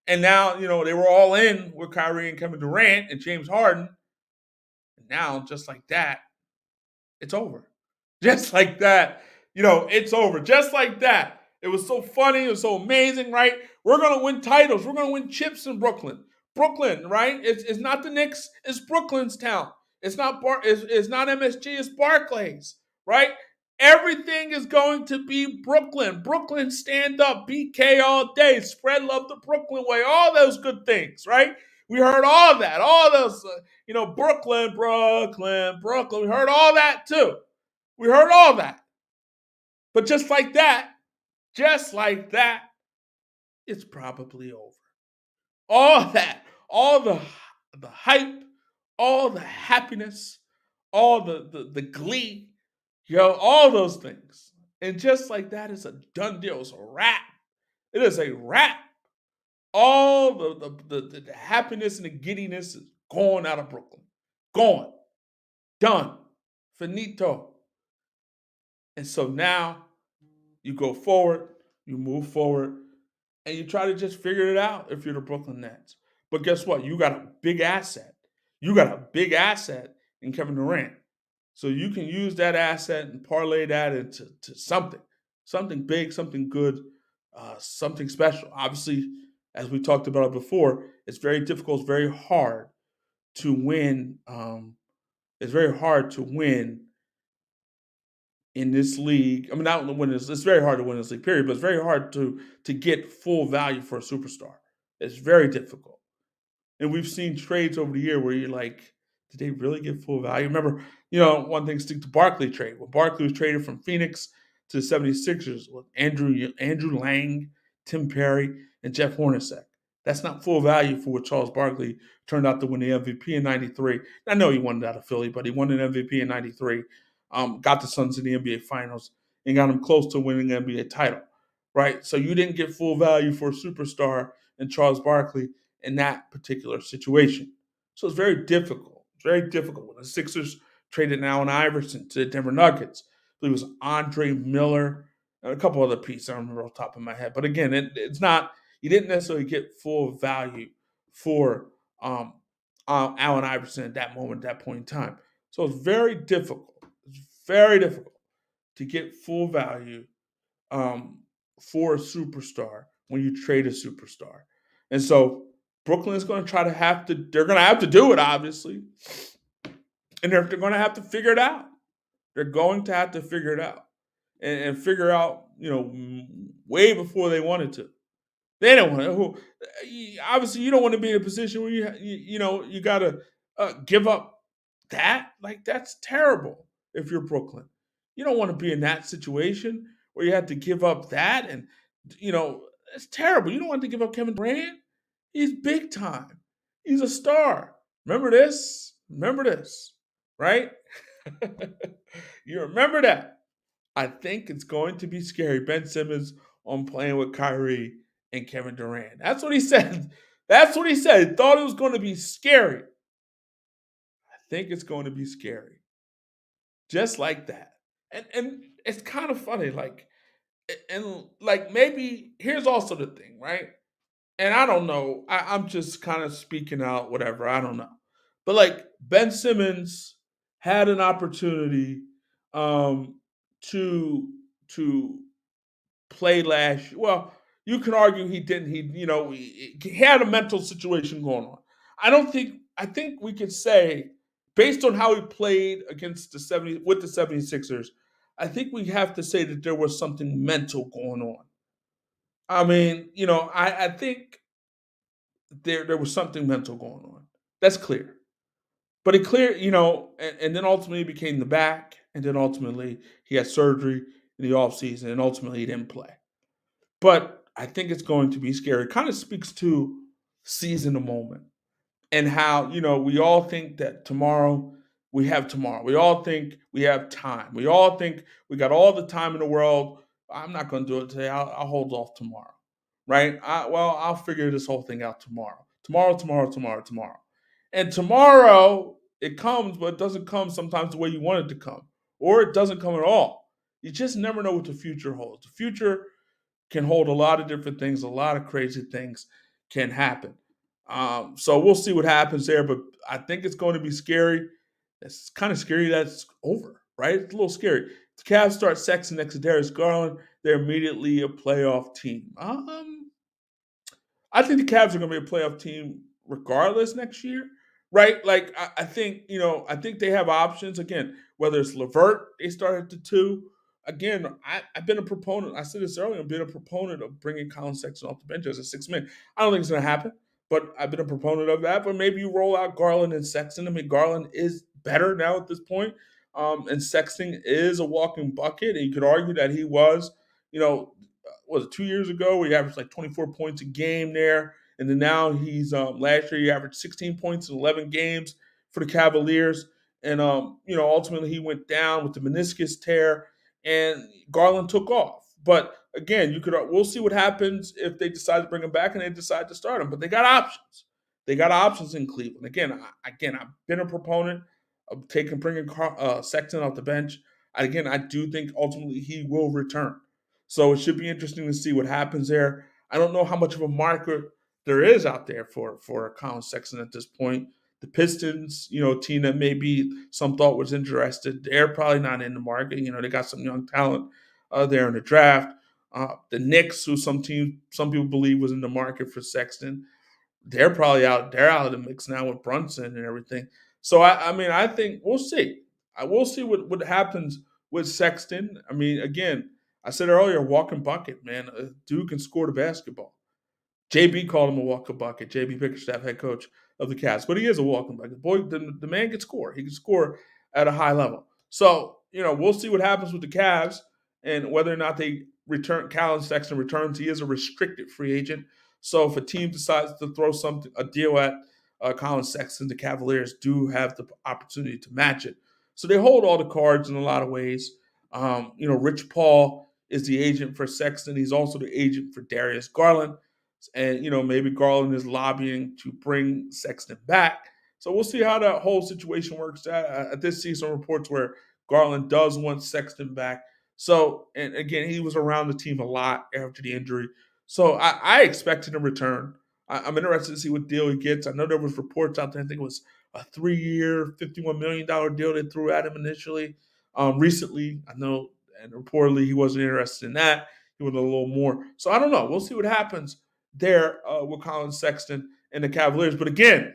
And now, they were all in with Kyrie and Kevin Durant and James Harden. And now, just like that, it's over. Just like that, it's over. Just like that. It was so funny. It was so amazing, right? We're going to win titles. We're going to win chips in Brooklyn. Brooklyn, right? It's not the Knicks. It's Brooklyn's town. It's not MSG. It's Barclays, right? Everything is going to be Brooklyn. Brooklyn, stand up. BK all day. Spread love the Brooklyn way. All those good things, right? We heard all that. All those, Brooklyn, Brooklyn, Brooklyn. We heard all that too. We heard all that. But just like that, it's probably over. All that, all the hype, all the happiness, all the glee, all those things. And just like that, it's a done deal. It's a wrap. It is a wrap. All the happiness and the giddiness is gone out of Brooklyn. Gone. Done. Finito. And so now you go forward, you move forward, and you try to just figure it out if you're the Brooklyn Nets. But guess what? You got a big asset. You got a big asset in Kevin Durant. So you can use that asset and parlay that into something big, something good, something special. Obviously, as we talked about it before, it's very difficult. It's very hard to win. It's very hard to win in this league. I mean, not to win this. It's very hard to win this league, period. But it's very hard to get full value for a superstar. It's very difficult. And we've seen trades over the year where you're like, did they really get full value? Remember, one thing stick to Barkley trade. When Barkley was traded from Phoenix to the 76ers with Andrew Lang, Tim Perry, and Jeff Hornacek. That's not full value for what Charles Barkley turned out to win the MVP in '93. I know he won it out of Philly, but he won an MVP in '93. Got the Suns in the NBA Finals and got them close to winning the NBA title, right? So you didn't get full value for a superstar in Charles Barkley in that particular situation. So it's very difficult. It's very difficult. When the Sixers traded Allen Iverson to the Denver Nuggets, I believe it was Andre Miller and a couple other pieces. I don't remember off the top of my head. But again, it's not, you didn't necessarily get full value for Allen Iverson at that moment, at that point in time. So it's very difficult. It's very difficult to get full value for a superstar when you trade a superstar. And so Brooklyn is going to they're going to have to do it, obviously. And they're going to have to figure it out. They're going to have to figure it out and figure out, way before they wanted to. They don't want to. Obviously, you don't want to be in a position where you got to give up that. Like that's terrible. If you're Brooklyn, you don't want to be in that situation where you have to give up that, and it's terrible. You don't want to give up Kevin Durant. He's big time. He's a star. Remember this. Remember this. Right? You remember that. I think it's going to be scary. Ben Simmons on playing with Kyrie and Kevin Durant. That's what he said. That's what he said. He thought it was going to be scary. I think it's going to be scary. Just like that. And it's kind of funny. Maybe here's also the thing, right? And I don't know. I'm just kind of speaking out, whatever. I don't know. But like Ben Simmons had an opportunity um, to to play last. Well, you can argue he didn't. He had a mental situation going on. I don't think. I think we could say, based on how he played against the 70 with the 76ers, I think we have to say that there was something mental going on. I mean, I think there was something mental going on. That's clear. But it clear, and then ultimately it became the back, and then ultimately he had surgery in the offseason, and ultimately he didn't play. But I think it's going to be scary. It kind of speaks to seizing the moment and how, we all think that tomorrow. We all think we have time. We all think we got all the time in the world. I'm not going to do it today. I'll hold off tomorrow. Right? I'll figure this whole thing out tomorrow. Tomorrow. And tomorrow it comes, but it doesn't come sometimes the way you want it to come, or it doesn't come at all. You just never know what the future holds. The future can hold a lot of different things. A lot of crazy things can happen. So we'll see what happens there. But I think it's going to be scary. It's kind of scary that it's over, right? It's a little scary. If the Cavs start sexing next to Darius Garland, they're immediately a playoff team. I think the Cavs are going to be a playoff team regardless next year, right? Like I think I think they have options again. Whether it's Levert, they start at the two. Again, I've been a proponent. I said this earlier. I've been a proponent of bringing Colin Sexton off the bench as a 6 man. I don't think it's going to happen, but I've been a proponent of that. But maybe you roll out Garland and Sexton. I mean, Garland is better now at this point, and Sexton is a walking bucket. And you could argue that he was, you know, was it 2 years ago where he averaged like 24 points a game there, and then now he's last year he averaged 16 points in 11 games for the Cavaliers, and ultimately he went down with the meniscus tear, and Garland took off. But again, we'll see what happens if they decide to bring him back and they decide to start him. But they got options. They got options in Cleveland. Again, I've been a proponent of bringing Sexton off the bench. Again, I do think ultimately he will return. So it should be interesting to see what happens there. I don't know how much of a marker there is out there for Colin Sexton at this point. The Pistons, team that maybe some thought was interested, they're probably not in the market. They got some young talent there in the draft. The Knicks, who some people believe was in the market for Sexton, they're probably out. They're out of the mix now with Brunson and everything. So I think we'll see. I will see what happens with Sexton. I mean, again, I said earlier, walking bucket, man. A dude can score the basketball. JB called him a walking bucket. JB Bickerstaff, head coach of the Cavs, but he is a walking bucket. Boy, the man can score. He can score at a high level. So we'll see what happens with the Cavs and whether or not they return. Colin Sexton returns. He is a restricted free agent. So if a team decides to throw a deal at Colin Sexton, the Cavaliers do have the opportunity to match it. So they hold all the cards in a lot of ways. Rich Paul is the agent for Sexton. He's also the agent for Darius Garland. And, maybe Garland is lobbying to bring Sexton back. So we'll see how that whole situation works out. I did see some reports where Garland does want Sexton back. So, and again, he was around the team a lot after the injury. So I expect him to return. I'm interested to see what deal he gets. I know there was reports out there. I think it was a 3-year, $51 million deal they threw at him initially. Recently, I know, and reportedly he wasn't interested in that. He wanted a little more. So I don't know. We'll see what happens there with Colin Sexton and the Cavaliers. But again,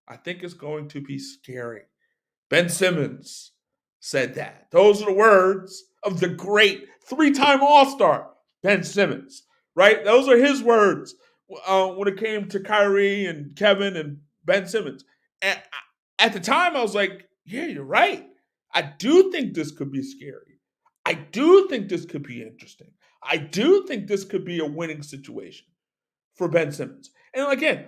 I think it's going to be scary. Ben Simmons said that. Those are the words of the great 3-time All-Star, Ben Simmons, right? Those are his words when it came to Kyrie and Kevin and Ben Simmons. And at the time, I was like, yeah, you're right. I do think this could be scary. I do think this could be interesting. I do think this could be a winning situation for Ben Simmons. And again,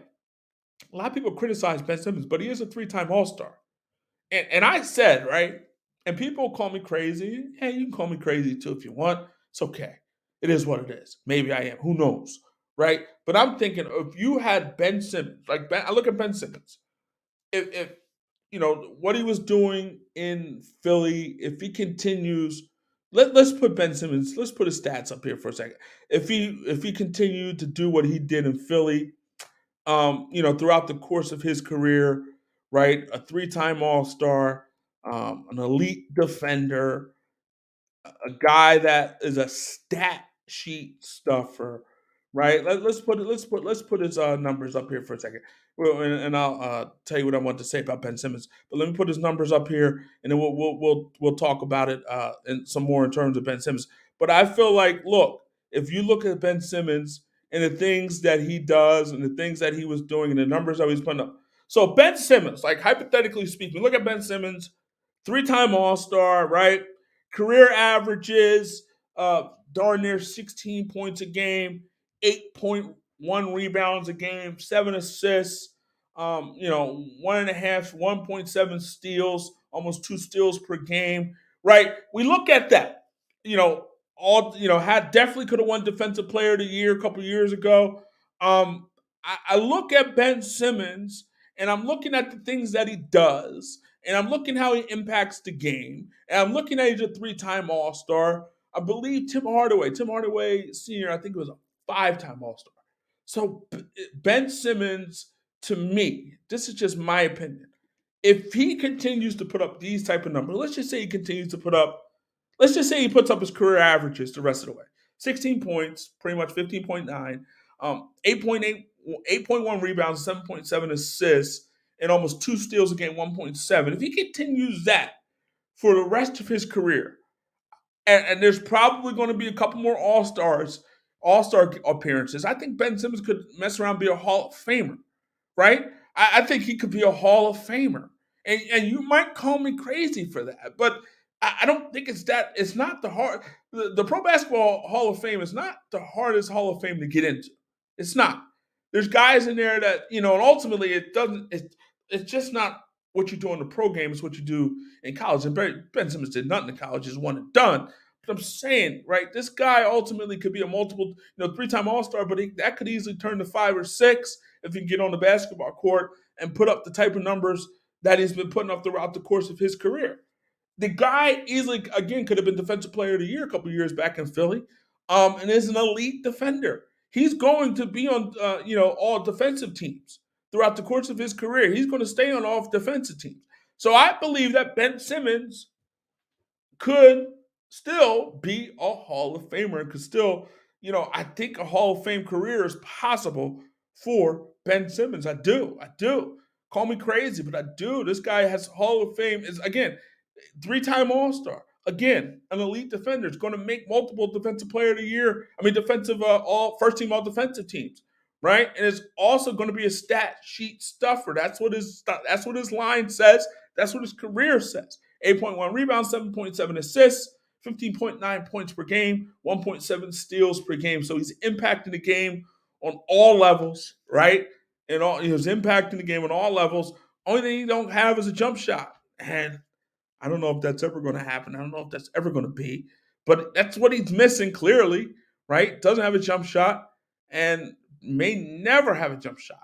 a lot of people criticize Ben Simmons, but he is a three-time All-Star. And I said, right, and people call me crazy. Hey, you can call me crazy too if you want. It's okay. It is what it is. Maybe I am. Who knows? Right? But I'm thinking if you had Ben Simmons, like ben, I look at Ben Simmons, if what he was doing in Philly, if he continues, let's put Ben Simmons, let's put his stats up here for a second. If he continued to do what he did in Philly, throughout the course of his career, right? A three-time All-Star, an elite defender, a guy that is a stat sheet stuffer, right? Let's put his numbers up here for a second. Well, and I'll tell you what I want to say about Ben Simmons. But let me put his numbers up here, and then we'll talk about it and some more in terms of Ben Simmons. But I feel like, look, if you look at Ben Simmons and the things that he does and the things that he was doing and the numbers that he's putting up. So Ben Simmons, like hypothetically speaking, look at Ben Simmons, three-time All-Star, right? Career averages, darn near 16 points a game, 8.1 rebounds a game, 7 assists, 1.5, 1.7 steals, almost 2 steals per game, right? We look at that, you know, had definitely could have won Defensive Player of the Year a couple years ago. I look at Ben Simmons and I'm looking at the things that he does, and I'm looking how he impacts the game, and I'm looking at he's a three-time All-Star. I believe Tim Hardaway Sr., I think it was a five-time All-Star. So Ben Simmons, to me, this is just my opinion. If he continues to put up these type of numbers, let's just say he continues to put up, let's just say he puts up his career averages the rest of the way. 16 points, pretty much 15.9, 8.8, 8.1 rebounds, 7.7 assists, and almost 2 steals a game, 1.7. If he continues that for the rest of his career, and there's probably going to be a couple more All Star appearances, I think Ben Simmons could mess around and be a Hall of Famer, right? I think he could be a Hall of Famer. And you might call me crazy for that, but I don't think it's that. It's not the hard. The Pro Basketball Hall of Fame is not the hardest Hall of Fame to get into. It's not. There's guys in there that and ultimately it doesn't. It's just not what you do in the pro game. It's what you do in college. And Ben Simmons did nothing in college; just one and done. But I'm saying, right, this guy ultimately could be a multiple, three-time All-Star, but that could easily turn to 5 or 6 if he can get on the basketball court and put up the type of numbers that he's been putting up throughout the course of his career. The guy easily, again, could have been Defensive Player of the Year a couple of years back in Philly, and is an elite defender. He's going to be on, all defensive teams throughout the course of his career. He's going to stay on all defensive teams. So I believe that Ben Simmons could still be a Hall of Famer and could still, I think a Hall of Fame career is possible for Ben Simmons. I do. I do. Call me crazy, but I do. This guy has Hall of Fame, is again, three-time All-Star. Again, an elite defender. Is going to make multiple Defensive Player of the Year. I mean, defensive all first team all defensive teams, right? And it's also going to be a stat sheet stuffer. That's what his line says. That's what his career says. 8.1 rebounds, 7.7 assists, 15.9 points per game, 1.7 steals per game. So he's impacting the game on all levels, right? And he's impacting the game on all levels. Only thing he don't have is a jump shot, and I don't know if that's ever going to happen. I don't know if that's ever going to be, but that's what he's missing clearly, right? Doesn't have a jump shot and may never have a jump shot.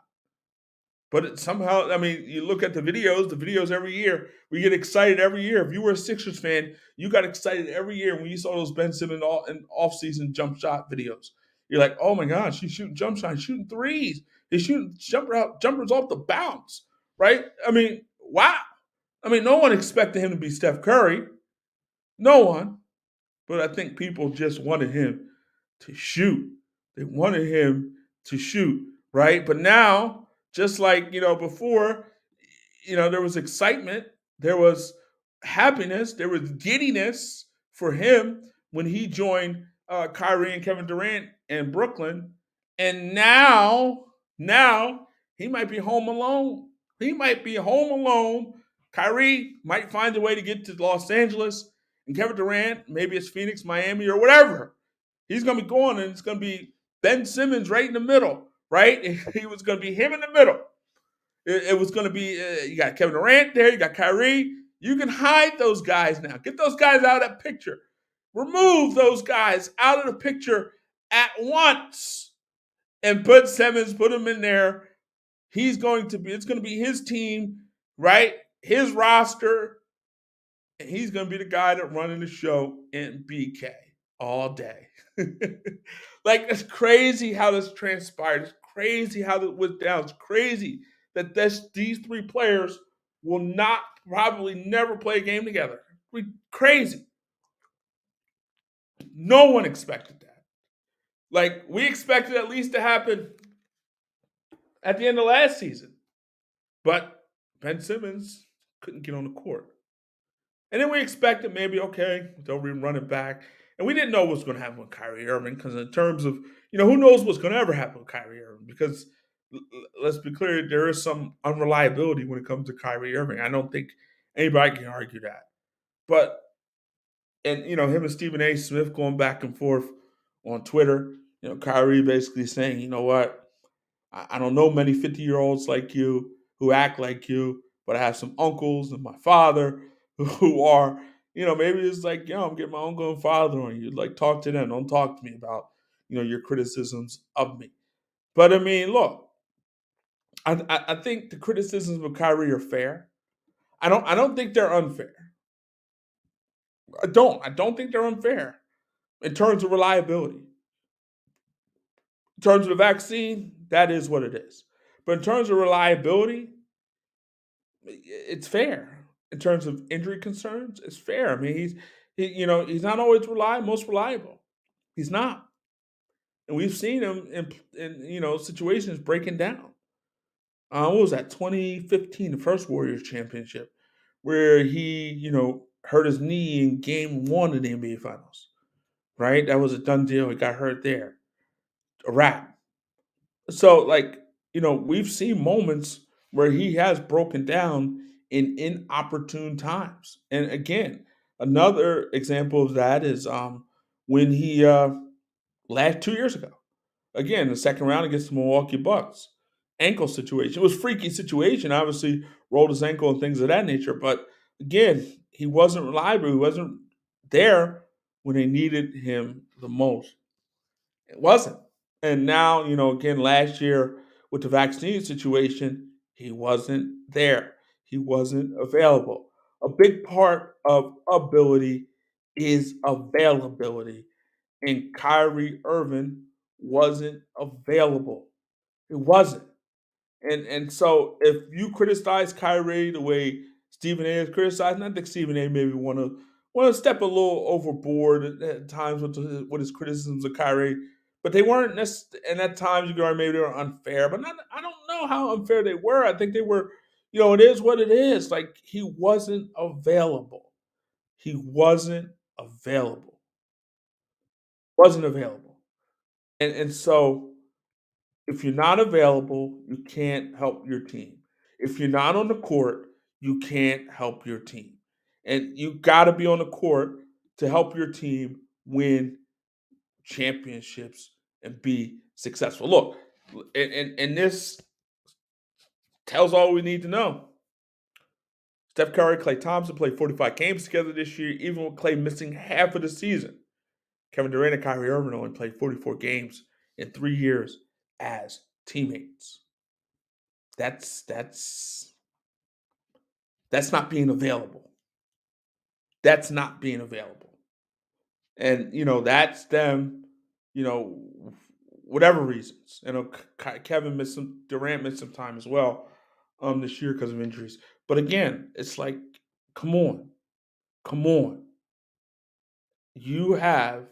But somehow, I mean, you look at the videos every year, we get excited every year. If you were a Sixers fan, you got excited every year when you saw those Ben Simmons in off-season jump shot videos. You're like, oh my gosh, he's shooting jump shots, he's shooting threes, he's shooting jumpers off the bounce, right? I mean, wow. I mean, no one expected him to be Steph Curry. No one. But I think people just wanted him to shoot. They wanted him to shoot, right? But now, just like, before, there was excitement, there was happiness, there was giddiness for him when he joined Kyrie and Kevin Durant in Brooklyn, and now he might be home alone. He might be home alone. Kyrie might find a way to get to Los Angeles, and Kevin Durant, maybe it's Phoenix, Miami, or whatever. He's going to be going, and it's going to be Ben Simmons right in the middle, right? He was going to be him in the middle. It was going to be you got Kevin Durant there, you got Kyrie. You can hide those guys now. Get those guys out of that picture. Remove those guys out of the picture at once and put Simmons, put him in there. It's going to be his team, right? His roster, and he's going to be the guy that running the show in BK all day. Like, it's crazy how this transpired. It's crazy how it went down. It's crazy that these three players will not probably never play a game together. Crazy. No one expected that. Like, we expected at least to happen at the end of last season. But Ben Simmons couldn't get on the court. And then we expected maybe, okay, they'll run it back. And we didn't know what was going to happen with Kyrie Irving because in terms of, who knows what's going to ever happen with Kyrie Irving because let's be clear, there is some unreliability when it comes to Kyrie Irving. I don't think anybody can argue that. But, and, him and Stephen A. Smith going back and forth on Twitter, Kyrie basically saying, you know what, I don't know many 50-year-olds like you who act like you, but I have some uncles and my father who are, maybe it's like, I'm getting my uncle and father on you. Like, talk to them. Don't talk to me about, your criticisms of me. But I mean, look, I think the criticisms of Kyrie are fair. I don't think they're unfair. I don't think they're unfair in terms of reliability. In terms of the vaccine, that is what it is. But in terms of reliability, it's fair. In terms of injury concerns, it's fair. I mean, he's not always most reliable. He's not, and we've seen him in situations breaking down. What was that? 2015, the first Warriors championship, where he hurt his knee in Game 1 of the NBA Finals. Right, that was a done deal. He got hurt there. A wrap. So, like, we've seen moments where he has broken down in inopportune times. And again, another example of that is when he last 2 years ago, again, the second round against the Milwaukee Bucks, ankle situation. It was a freaky situation. Obviously, rolled his ankle and things of that nature. But again, he wasn't reliable. He wasn't there when they needed him the most. It wasn't. And now, again, last year with the vaccine situation, he wasn't there. He wasn't available. A big part of ability is availability. And Kyrie Irving wasn't available. It wasn't. And so if you criticize Kyrie the way Stephen A. is criticizing, I think Stephen A. maybe want to step a little overboard at times with his criticisms of Kyrie. But they weren't necessarily, and at times you could argue maybe they were unfair. But I don't know how unfair they were. I think they were, it is what it is. Like, he wasn't available. He wasn't available. Wasn't available. And so if you're not available, you can't help your team. If you're not on the court, you can't help your team. And you got to be on the court to help your team win championships and be successful. Look, and this tells all we need to know. Steph Curry, Klay Thompson played 45 games together this year, even with Klay missing half of the season. Kevin Durant and Kyrie Irving only played 44 games in 3 years as teammates. That's not being available. That's not being available. And that's them, whatever reasons. Kevin missed Durant missed some time as well this year because of injuries. But again, it's like, come on. You have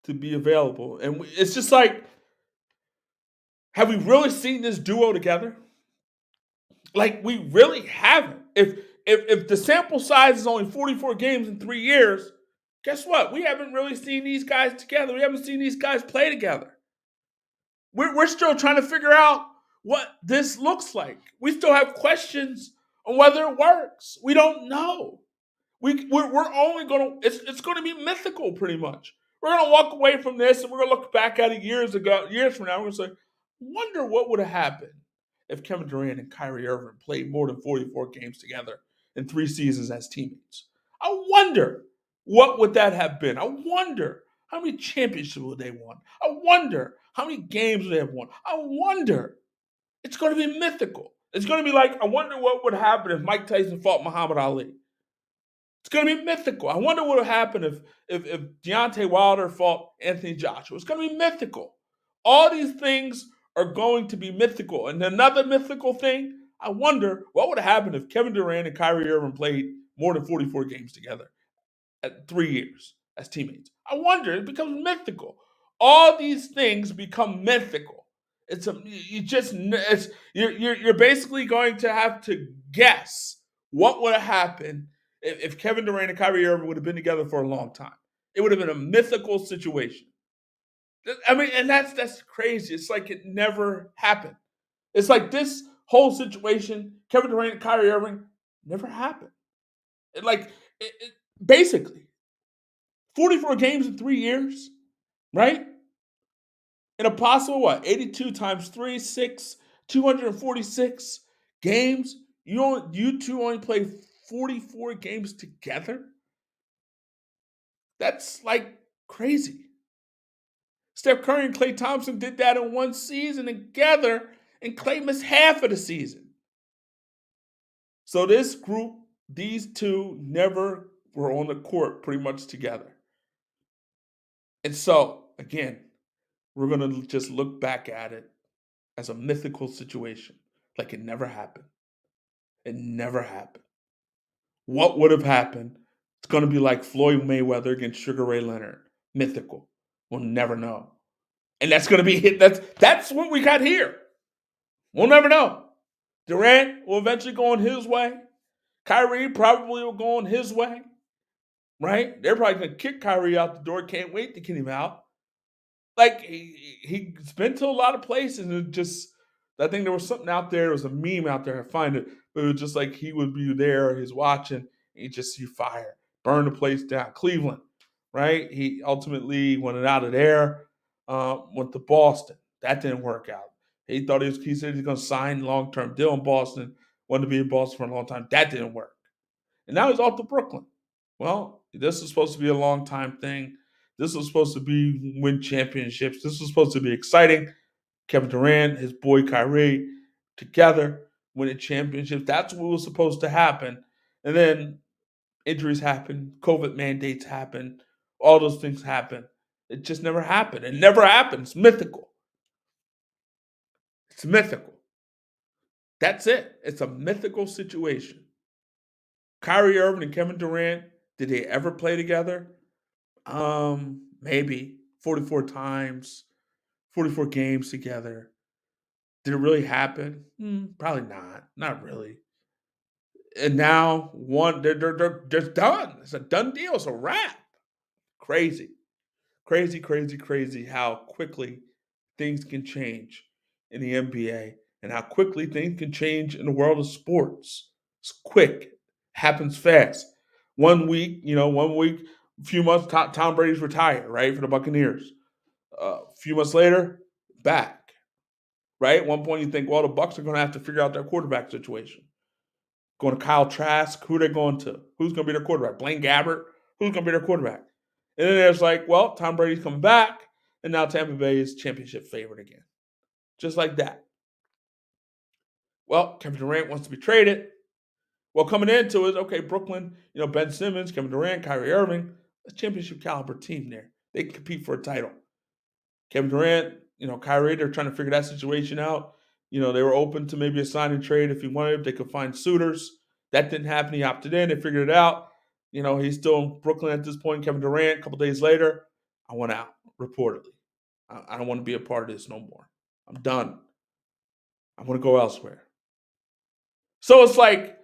to be available. And it's just like, have we really seen this duo together? Like, we really haven't. If the sample size is only 44 games in 3 years, Guess what? We haven't really seen these guys together. We haven't seen these guys play together. We're still trying to figure out what this looks like. We still have questions on whether it works. We don't know. We're only going to, it's going to be mythical pretty much. We're going to walk away from this and we're going to look back at it years from now. We're going to say, wonder what would have happened if Kevin Durant and Kyrie Irving played more than 44 games together in 3 seasons as teammates. I wonder what would that have been. I wonder how many championships would they won. I wonder how many games would they have won. I wonder. It's going to be mythical. It's going to be like, I wonder what would happen if Mike Tyson fought Muhammad Ali. It's going to be mythical. I wonder what would happen if Deontay Wilder fought Anthony Joshua. It's going to be mythical. All these things are going to be mythical. And another mythical thing, I wonder what would have happened if Kevin Durant and Kyrie Irving played more than 44 games together at 3 years as teammates. I wonder. It becomes mythical. All these things become mythical. You're basically going to have to guess what would have happened if Kevin Durant and Kyrie Irving would have been together for a long time. It would have been a mythical situation. I mean, and that's crazy. It's like it never happened. It's like this whole situation, Kevin Durant and Kyrie Irving, never happened. Basically 44 games in 3 years, right? In a possible what? 82 times 3, 6, 246 games. You two only play 44 games together? That's like crazy. Steph Curry and Klay Thompson did that in 1 season together, and Klay missed half of the season. So this group, these two never were on the court pretty much together. And so, again, we're going to just look back at it as a mythical situation, like it never happened. It never happened. What would have happened? It's going to be like Floyd Mayweather against Sugar Ray Leonard. Mythical. We'll never know. And that's going to be hit. That's what we got here. We'll never know. Durant will eventually go on his way. Kyrie probably will go on his way. Right? They're probably going to kick Kyrie out the door. Can't wait to get him out. Like, he's been to a lot of places, and it just, I think there was something out there. There was a meme out there. I find it. But it was just like he would be there. He's watching. And you just see fire. Burn the place down. Cleveland. Right? He ultimately went out of there. Went to Boston. That didn't work out. He said he was going to sign long-term deal in Boston. Wanted to be in Boston for a long time. That didn't work. And now he's off to Brooklyn. Well, this is supposed to be a long-time thing. This was supposed to be win championships. This was supposed to be exciting. Kevin Durant, his boy Kyrie, together winning championships. That's what was supposed to happen. And then injuries happen, COVID mandates happen, all those things happen. It just never happened. It never happened. It's mythical. It's mythical. That's it. It's a mythical situation. Kyrie Irving and Kevin Durant, did they ever play together? Maybe 44 times, 44 games together. Did it really happen? Probably not. Not really. And now they're just done. It's a done deal. It's a wrap. Crazy. Crazy, crazy, crazy how quickly things can change in the NBA and how quickly things can change in the world of sports. It's quick, happens fast. 1 week, a few months, Tom Brady's retired, right, for the Buccaneers. A few months later, back, right? At one point, you think, well, the Bucs are going to have to figure out their quarterback situation. Going to Kyle Trask, who are they going to? Who's going to be their quarterback? Blaine Gabbert? Who's going to be their quarterback? And then there's like, well, Tom Brady's coming back, and now Tampa Bay is championship favorite again. Just like that. Well, Kevin Durant wants to be traded. Well, coming into it, okay, Brooklyn, Ben Simmons, Kevin Durant, Kyrie Irving, a championship caliber team there. They can compete for a title. Kevin Durant, Kyrie, they're trying to figure that situation out. They were open to maybe a sign and trade if he wanted, if they could find suitors. That didn't happen. He opted in. They figured it out. He's still in Brooklyn at this point. Kevin Durant, a couple days later, I want out, reportedly. I don't want to be a part of this no more. I'm done. I want to go elsewhere. So it's like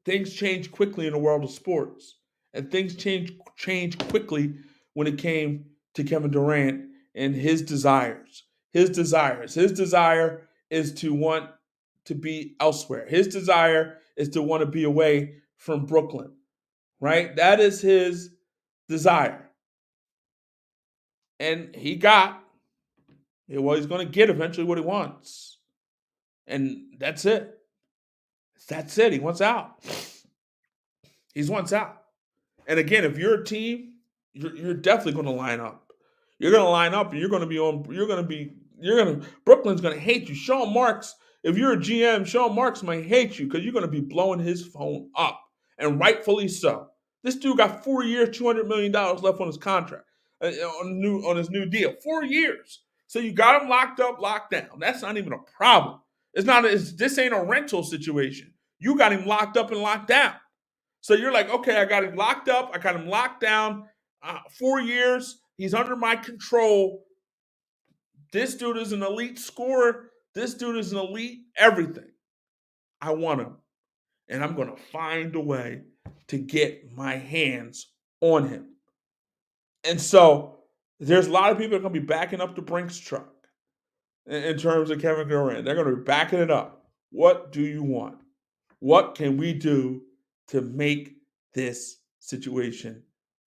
things change quickly in the world of sports. And things changed quickly when it came to Kevin Durant and his desires. His desire is to want to be elsewhere. His desire is to want to be away from Brooklyn, right? That is his desire. And he got, well, he's going to get eventually what he wants. And that's it. That's it. He wants out. He wants out. And again, if you're a team, you're definitely going to line up. You're going to line up, and you're going to be on. Brooklyn's going to hate you. Sean Marks, if you're a GM, Sean Marks might hate you because you're going to be blowing his phone up, and rightfully so. This dude got 4 years, $200 million left on his contract, on his new deal. 4 years. So you got him locked up, locked down. That's not even a problem. This ain't a rental situation. You got him locked up and locked down. So you're like, okay, I got him locked up. I got him locked down. 4 years. He's under my control. This dude is an elite scorer. This dude is an elite everything. I want him. And I'm going to find a way to get my hands on him. And so there's a lot of people that are going to be backing up the Brinks truck in terms of Kevin Durant. They're going to be backing it up. What do you want? What can we do to make this situation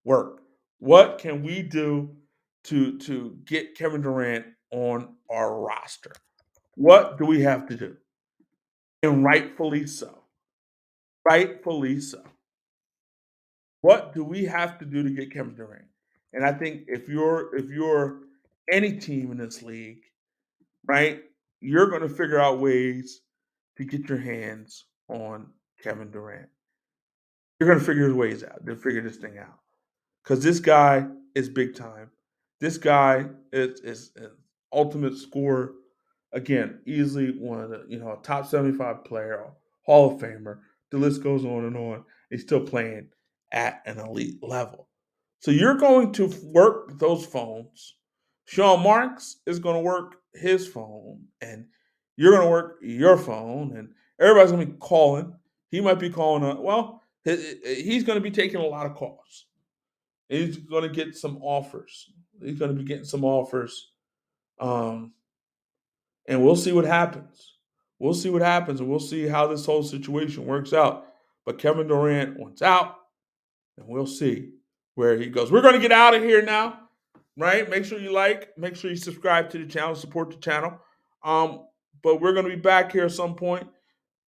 work? What can we do to get Kevin Durant on our roster? What do we have to do? And rightfully so. Rightfully so. What do we have to do to get Kevin Durant? And I think if you're any team in this league, right, you're going to figure out ways to get your hands on Kevin Durant. You're going to figure his ways out. They'll figure this thing out. Because this guy is big time. This guy is an ultimate scorer. Again, easily one of the, a top 75 player, a Hall of Famer. The list goes on and on. He's still playing at an elite level. So you're going to work those phones. Sean Marks is going to work his phone, and you're going to work your phone, and everybody's going to be calling. He might be calling. He's going to be taking a lot of calls. He's going to get some offers. He's going to be getting some offers. And we'll see what happens. We'll see what happens, and we'll see how this whole situation works out. But Kevin Durant wants out, and we'll see where he goes. We're going to get out of here now, right? Make sure you make sure you subscribe to the channel, support the channel. But we're going to be back here at some point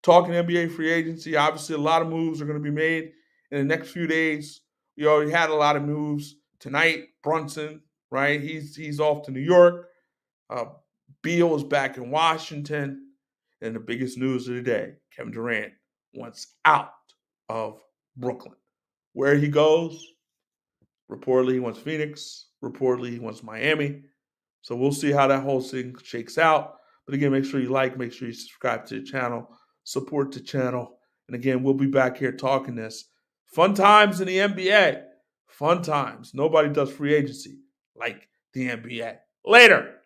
talking NBA free agency. Obviously, a lot of moves are going to be made in the next few days. We already had a lot of moves tonight. Brunson, right? He's off to New York. Beal is back in Washington. And the biggest news of the day, Kevin Durant wants out of Brooklyn. Where he goes, reportedly he wants Phoenix. Reportedly he wants Miami. So we'll see how that whole thing shakes out. But again, make sure you make sure you subscribe to the channel, support the channel. And again, we'll be back here talking this. Fun times in the NBA. Fun times. Nobody does free agency like the NBA. Later.